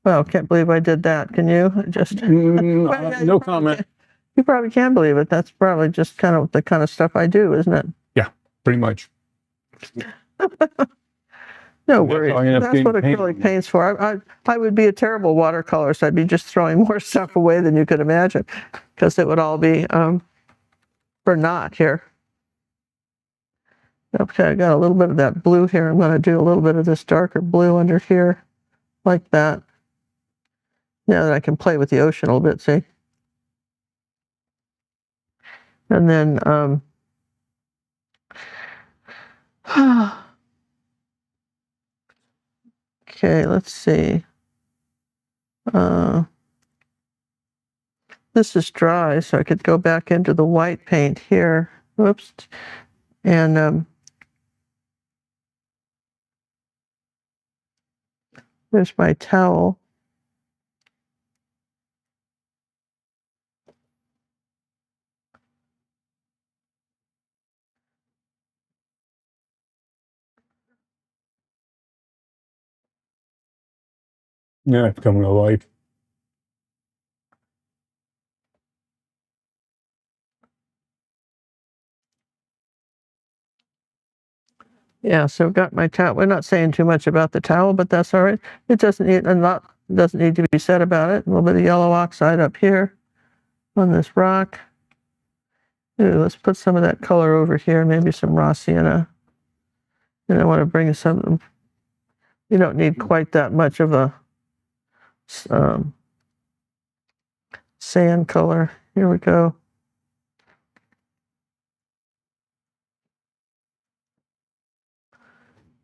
Well, can't believe I did that. Can you? Just No comment. You probably can believe it. That's probably just kind of the kind of stuff I do, isn't it? Yeah, pretty much. No worries. That's what paint. acrylic paint's for. I would be a terrible watercolorist. I'd be just throwing more stuff away than you could imagine, because it would all be for naught here. Okay, I got a little bit of that blue here. I'm going to do a little bit of this darker blue under here, like that. Now that I can play with the ocean a little bit, see? And then, okay, let's see. This is dry, so I could go back into the white paint here. Whoops. And there's my towel. Yeah, it's coming to life. Yeah, so I've got my towel. We're not saying too much about the towel, but that's all right. It doesn't need doesn't need to be said about it. A little bit of yellow oxide up here on this rock. Ooh, let's put some of that color over here, maybe some raw sienna. And I want to bring some. You don't need quite that much of a sand color. Here we go.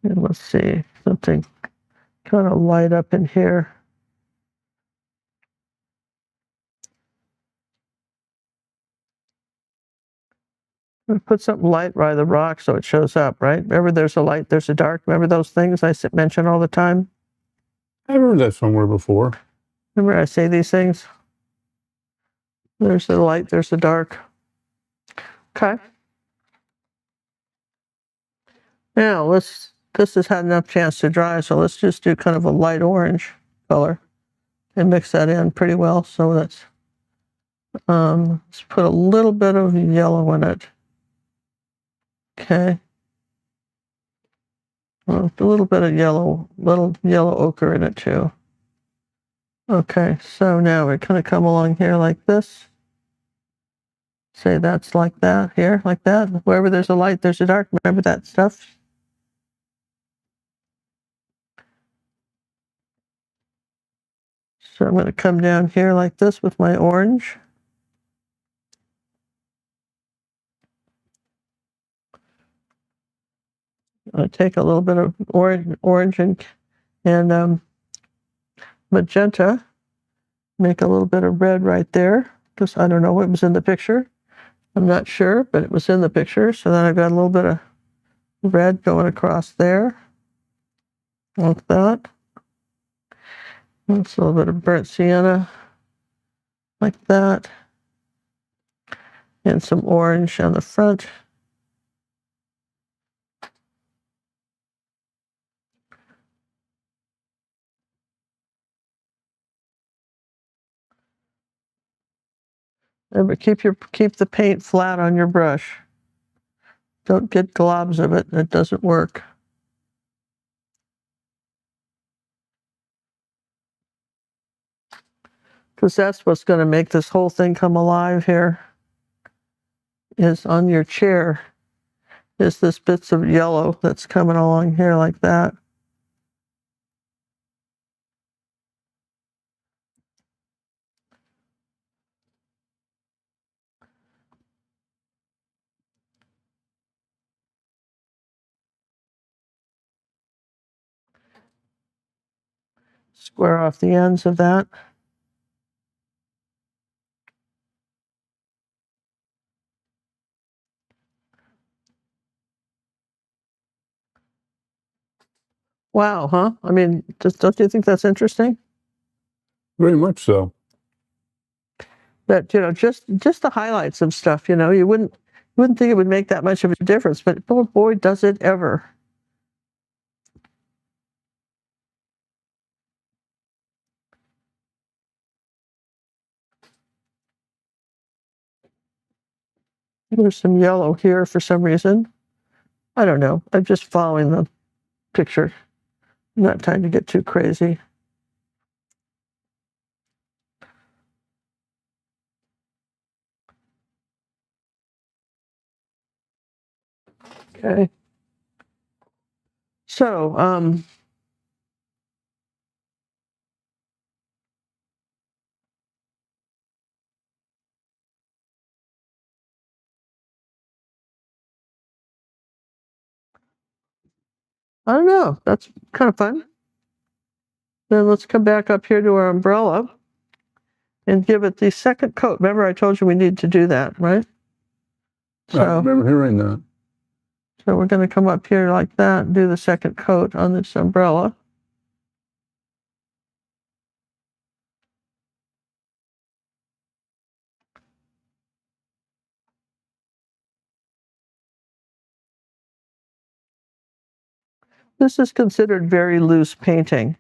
And let's see, something kind of light up in here. Put something light by the rock so it shows up, right? Remember, there's a light, there's a dark. Remember those things I mention all the time? I've heard that somewhere before. Remember I say these things? There's the light, there's the dark. Okay. Now this has had enough chance to dry, so let's just do kind of a light orange color and mix that in pretty well. So let's put a little bit of yellow in it. Okay. Well, a little bit of little yellow ochre in it too. Okay, so now we're going to come along here like this. Say that's like that, here, like that. Wherever there's a light, there's a dark. Remember that stuff? So I'm going to come down here like this with my orange. I take a little bit of orange and magenta. Make a little bit of red right there, because I don't know what was in the picture. I'm not sure, but it was in the picture. So then I've got a little bit of red going across there, like that. That's a little bit of burnt sienna, like that. And some orange on the front. Remember, keep the paint flat on your brush. Don't get globs of it. It doesn't work. Because that's what's going to make this whole thing come alive here, is on your chair. is this bits of yellow that's coming along here like that. Square off the ends of that. Wow, huh? I mean, don't you think that's interesting? Very much so. That, just the highlights of stuff, you wouldn't think it would make that much of a difference, but oh boy, does it ever. There's some yellow here for some reason. I don't know. I'm just following the picture. I'm not trying to get too crazy. Okay. So, I don't know. That's kind of fun. Then let's come back up here to our umbrella and give it the second coat. Remember, I told you we need to do that, right? I remember hearing that. So we're going to come up here like that and do the second coat on this umbrella. This is considered very loose painting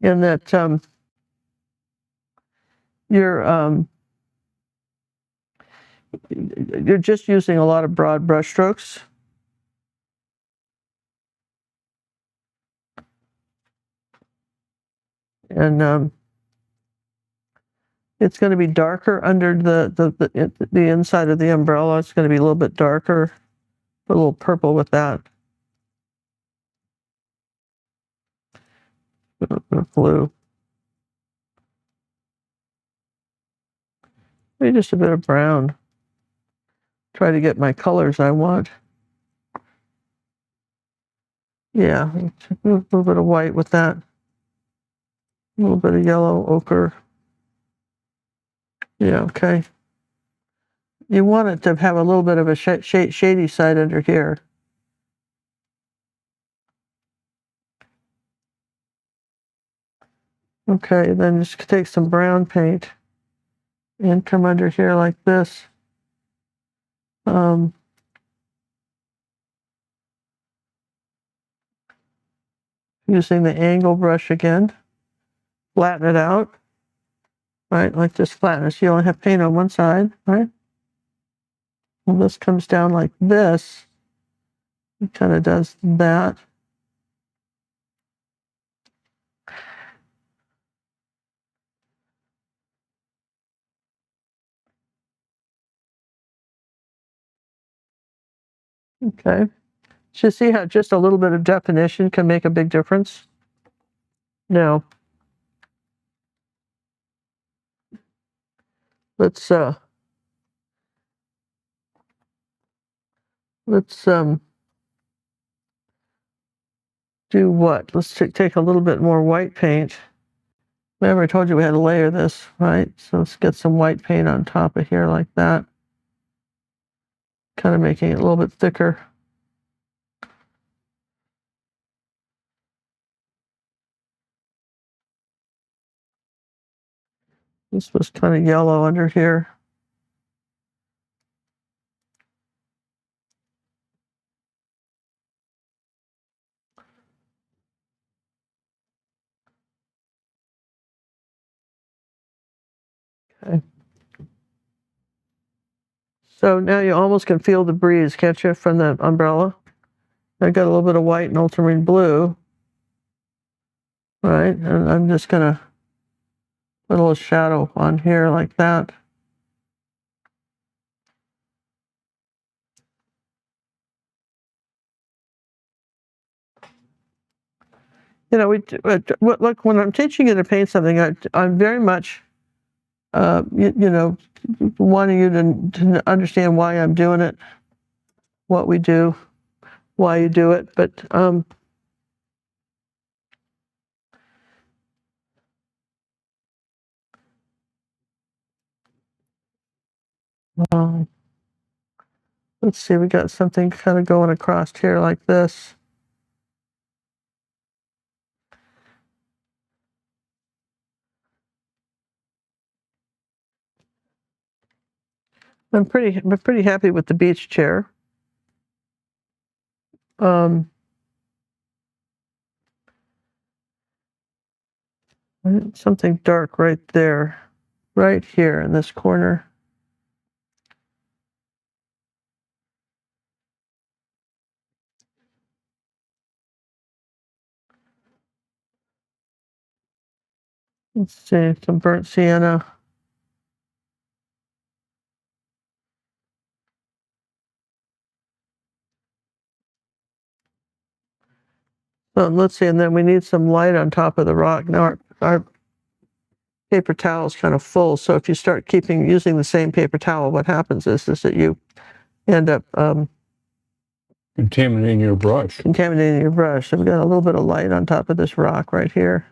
in that you're just using a lot of broad brush strokes. And it's going to be darker under the inside of the umbrella. It's going to be a little bit darker, a little purple with that. Blue. Maybe just a bit of brown. Try to get my colors I want. Yeah, a little bit of white with that. A little bit of yellow, ochre. Yeah, okay. You want it to have a little bit of a shady side under here. Okay, then just take some brown paint and come under here like this. Using the angle brush again. Flatten it out. Right, like this flatness. You only have paint on one side, right? And this comes down like this. It kind of does that. Okay. So you see how just a little bit of definition can make a big difference? Now, let's do what? Let's take a little bit more white paint. Remember I told you we had to layer this, right? So let's get some white paint on top of here like that. Kind of making it a little bit thicker. This was kind of yellow under here. Okay. So now you almost can feel the breeze, can't you, from the umbrella? I got a little bit of white and ultramarine blue. Right, and I'm just gonna put a little shadow on here like that. You know, look, when I'm teaching you to paint something, I'm very much, you know, wanting you to understand why I'm doing it, what we do, why you do it. But let's see, we got something kind of going across here like this. I'm pretty happy with the beach chair. Something dark right there, right here in this corner. Let's see, some burnt sienna. So let's see, and then we need some light on top of the rock. Now our paper towel is kind of full, so if you start using the same paper towel, what happens is that you end up Contaminating your brush. contaminating your brush. So we've got a little bit of light on top of this rock right here.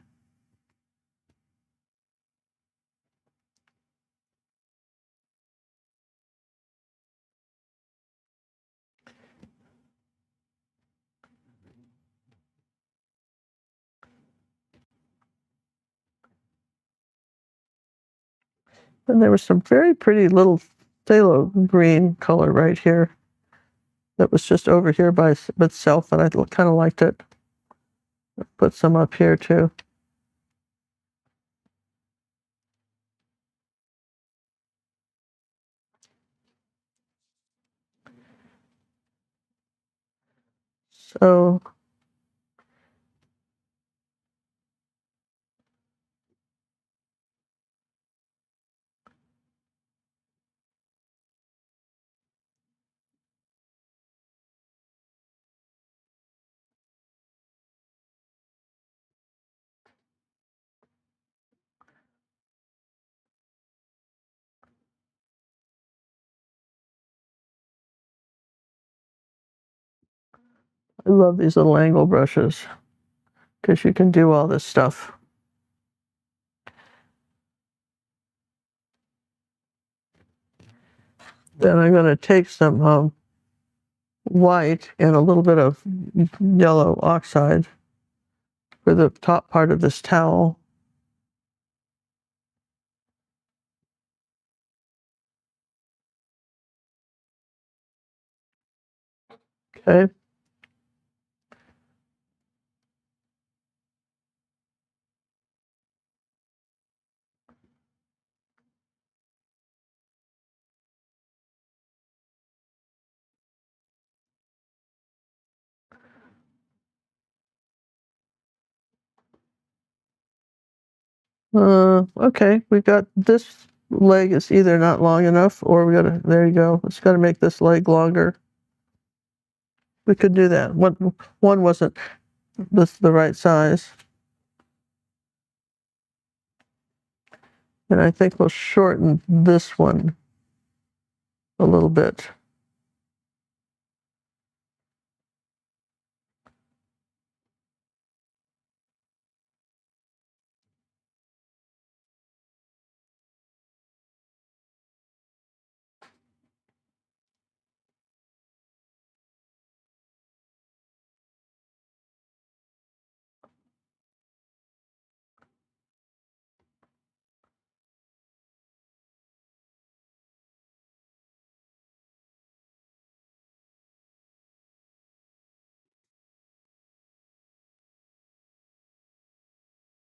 And there was some very pretty little phthalo green color right here that was just over here by itself, and I kind of liked it. Put some up here too. So I love these little angle brushes because you can do all this stuff. Then I'm going to take some white and a little bit of yellow oxide for the top part of this towel. Okay. Okay, we got this leg is either not long enough or there you go. It's got to make this leg longer. We could do that. One wasn't the right size. And I think we'll shorten this one a little bit.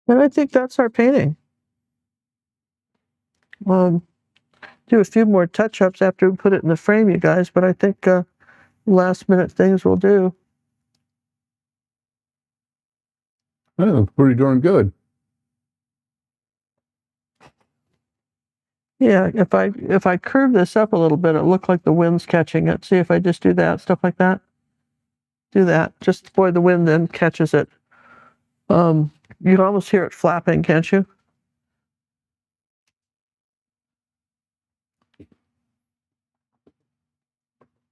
And I think that's our painting. Do a few more touch-ups after we put it in the frame, you guys, but I think last minute things will do. That looks pretty darn good. Yeah, if I curve this up a little bit, it looked like the wind's catching it. See if I just do that, stuff like that. Do that. Just boy, the wind then catches it. You can almost hear it flapping, can't you?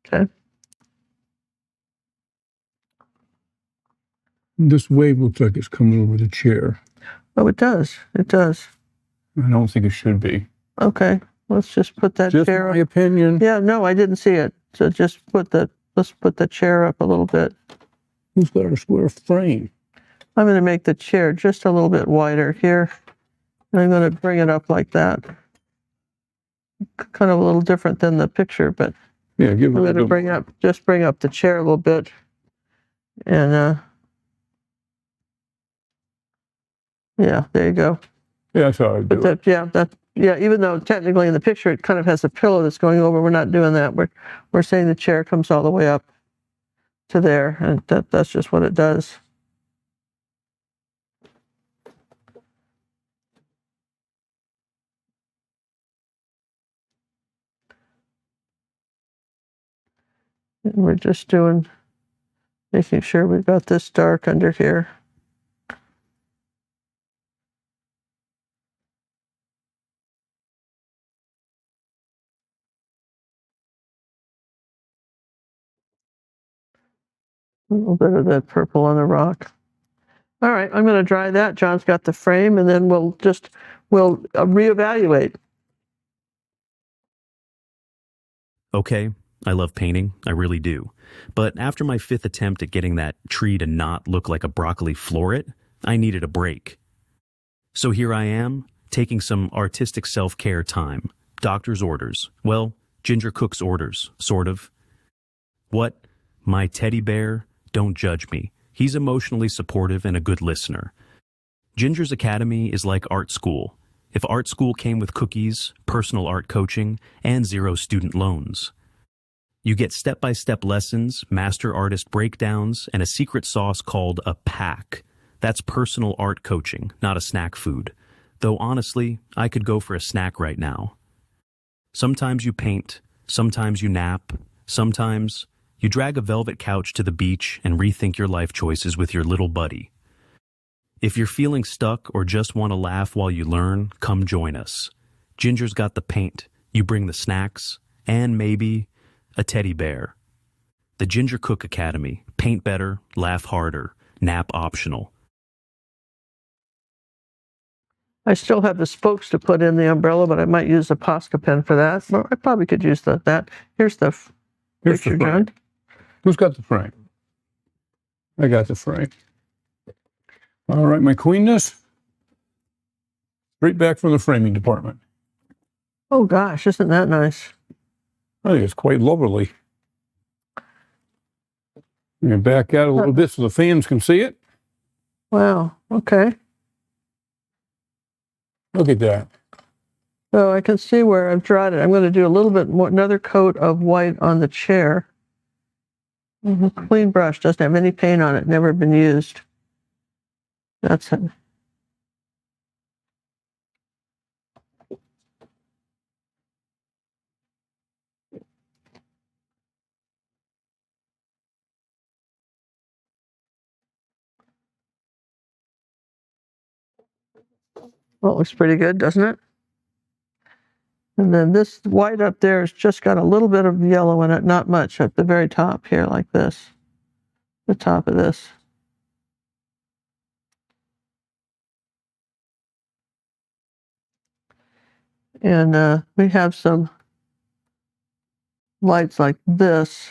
Okay. This wave looks like it's coming over the chair. Oh, it does. It does. I don't think it should be. Okay. Let's just put that Just chair my up. opinion. Yeah, no, I didn't see it. So let's put the chair up a little bit. Who's got a square frame? I'm going to make the chair just a little bit wider here. And I'm going to bring it up like that. Kind of a little different than the picture, but Yeah, give it I'm a going to bring up the chair a little bit. And yeah, there you go. Yeah, that's how I do it. Yeah, even though technically in the picture it kind of has a pillow that's going over, we're not doing that. We're saying the chair comes all the way up to there, and that's just what it does. And we're just making sure we've got this dark under here. A little bit of that purple on the rock. All right, I'm going to dry that. John's got the frame, and then we'll reevaluate. Okay, I love painting, I really do. But after my 5th attempt at getting that tree to not look like a broccoli floret, I needed a break. So here I am, taking some artistic self-care time. Doctor's orders. Well, Ginger Cook's orders, sort of. What? My teddy bear? Don't judge me. He's emotionally supportive and a good listener. Ginger's Academy is like art school. If art school came with cookies, personal art coaching, and 0 student loans. You get step-by-step lessons, master artist breakdowns, and a secret sauce called a pack. That's personal art coaching, not a snack food. Though honestly, I could go for a snack right now. Sometimes you paint, sometimes you nap, sometimes you drag a velvet couch to the beach and rethink your life choices with your little buddy. If you're feeling stuck or just want to laugh while you learn, come join us. Ginger's got the paint, you bring the snacks, and maybe a teddy bear. The Ginger Cook Academy. Paint better, laugh harder, nap optional. I still have the spokes to put in the umbrella, but I might use a Posca pen for that. Well, I probably could use that. Here's the picture, John. Who's got the frame? I got the frame. All right, my queenness. Straight back from the framing department. Oh gosh, isn't that nice? I think it's quite lovely. And back out a little bit so the fans can see it. Wow, okay. Look at that. So I can see where I've dried it. I'm going to do a little bit more, another coat of white on the chair. Clean brush, doesn't have any paint on it, never been used. That's it. Well, it looks pretty good, doesn't it? And then this white up there has just got a little bit of yellow in it, not much, at the very top here, like this. The top of this. And we have some lights like this.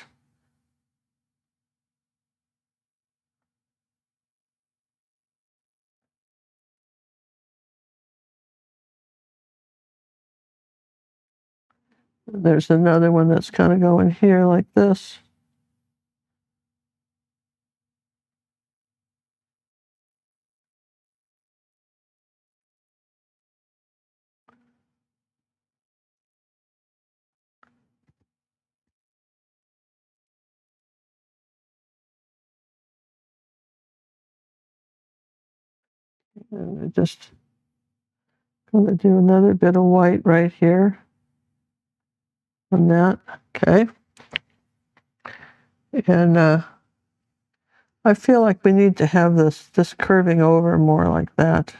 There's another one that's kind of going here like this. And we're just going to do another bit of white right here on that. Okay. And I feel like we need to have this curving over more like that.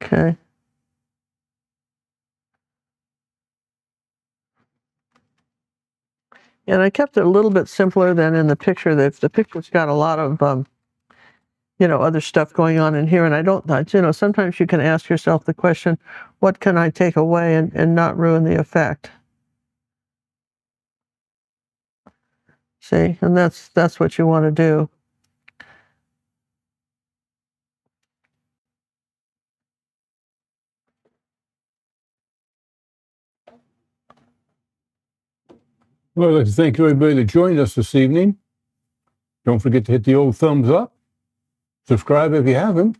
Okay. And I kept it a little bit simpler than in the picture. The picture's got a lot of, other stuff going on in here. And I don't, sometimes you can ask yourself the question, what can I take away and not ruin the effect? See, and that's what you want to do. Well, I'd like to thank everybody that joined us this evening. Don't forget to hit the old thumbs up. Subscribe if you haven't.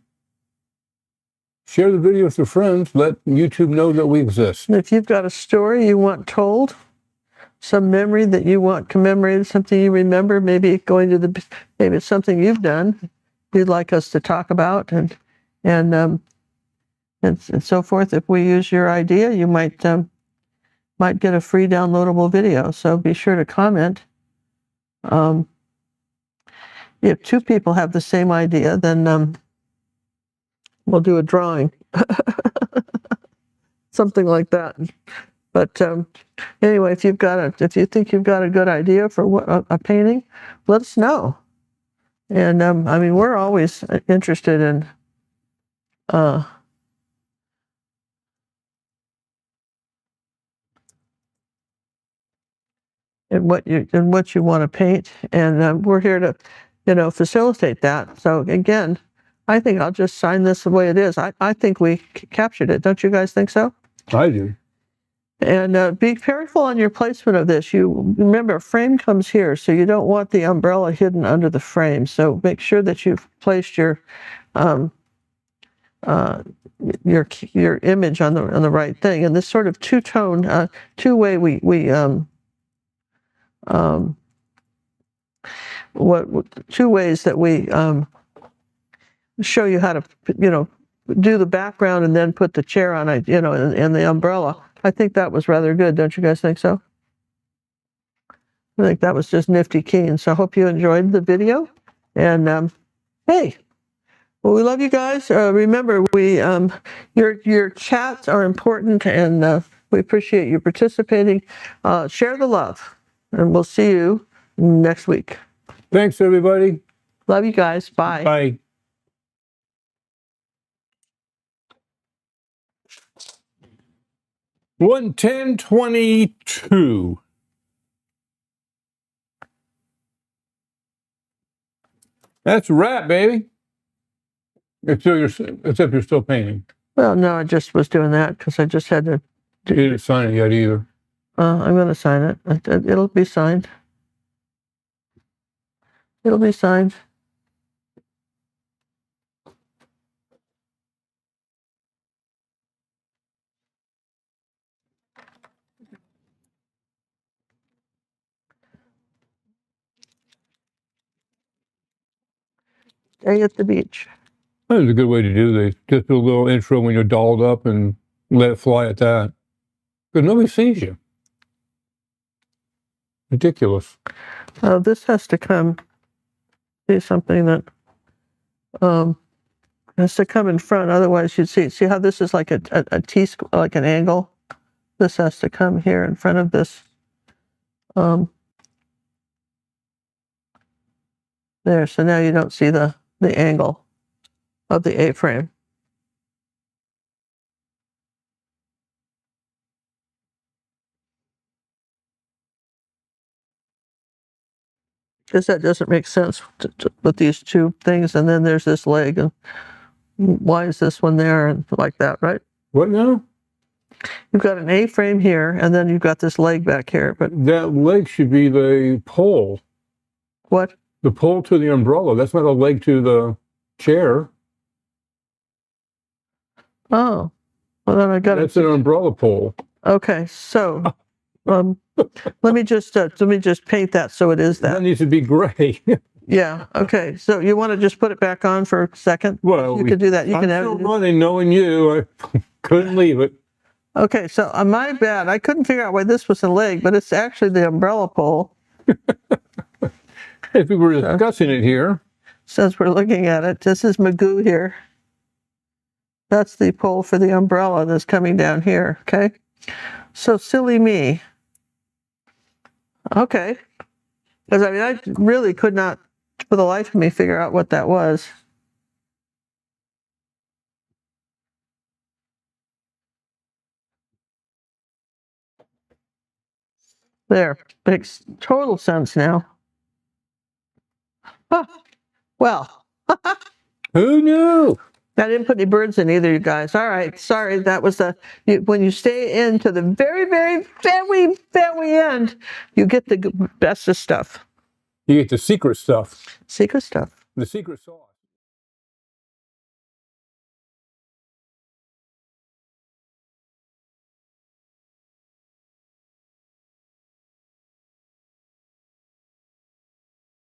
Share the video with your friends. Let YouTube know that we exist. And if you've got a story you want told, some memory that you want commemorated, something you remember, maybe maybe it's something you've done you'd like us to talk about and so forth. If we use your idea, you might get a free downloadable video. So be sure to comment. If two people have the same idea, then we'll do a drawing, something like that. But anyway, if you think you've got a good idea for a painting, let us know. And we're always interested in what you want to paint, and we're here to, facilitate that. So again, I think I'll just sign this the way it is. I think we captured it. Don't you guys think so? I do. And be careful on your placement of this. You remember, frame comes here, so you don't want the umbrella hidden under the frame. So make sure that you've placed your image on the right thing. And this sort of two-tone, two-way, two ways that we show you how to, do the background and then put the chair on it, and the umbrella. I think that was rather good. Don't you guys think so? I think that was just nifty keen. So I hope you enjoyed the video. And hey, well, we love you guys. Remember, your chats are important, and we appreciate you participating. Share the love, and we'll see you next week. Thanks, everybody. Love you guys. Bye. Bye. $110.22. That's a wrap, baby. Except you're still painting. Well, no, I just was doing that because I just had to. You didn't sign it yet either. I'm going to sign it. It'll be signed. It'll be signed. Day at the beach. That was a good way to do this. Just do a little intro when you're dolled up and let it fly at that. Because nobody sees you. Ridiculous. This has to be something that has to come in front. Otherwise, you'd see how this is like a T, like an angle. This has to come here in front of this. There. So now you don't see the angle of the A-frame. Because that doesn't make sense with these two things, and then there's this leg, and why is this one there, and like that, right? What now? You've got an A-frame here, and then you've got this leg back here, but that leg should be the pole. What? The pole to the umbrella. That's not a leg to the chair. Oh, well then I got That's an umbrella pole. Okay, so let me just paint that so it is That that. needs to be gray. Yeah. Okay. So you want to just put it back on for a second? Well, you can do that. You I'm can still running, knowing you. I couldn't leave it. Okay. So my bad. I couldn't figure out why this was a leg, but it's actually the umbrella pole. If we were discussing it here, Since we're looking at it, this is Magoo here. That's the pole for the umbrella that's coming down here, okay? So silly me. Okay. Because I mean, I really could not, for the life of me, figure out what that was. There, makes total sense now. Huh. Well, who knew? I didn't put any birds in either, you guys. All right, sorry, that was when you stay into the very, very, very, very end, you get the best of stuff. You get the secret stuff. Secret stuff. The secret sauce.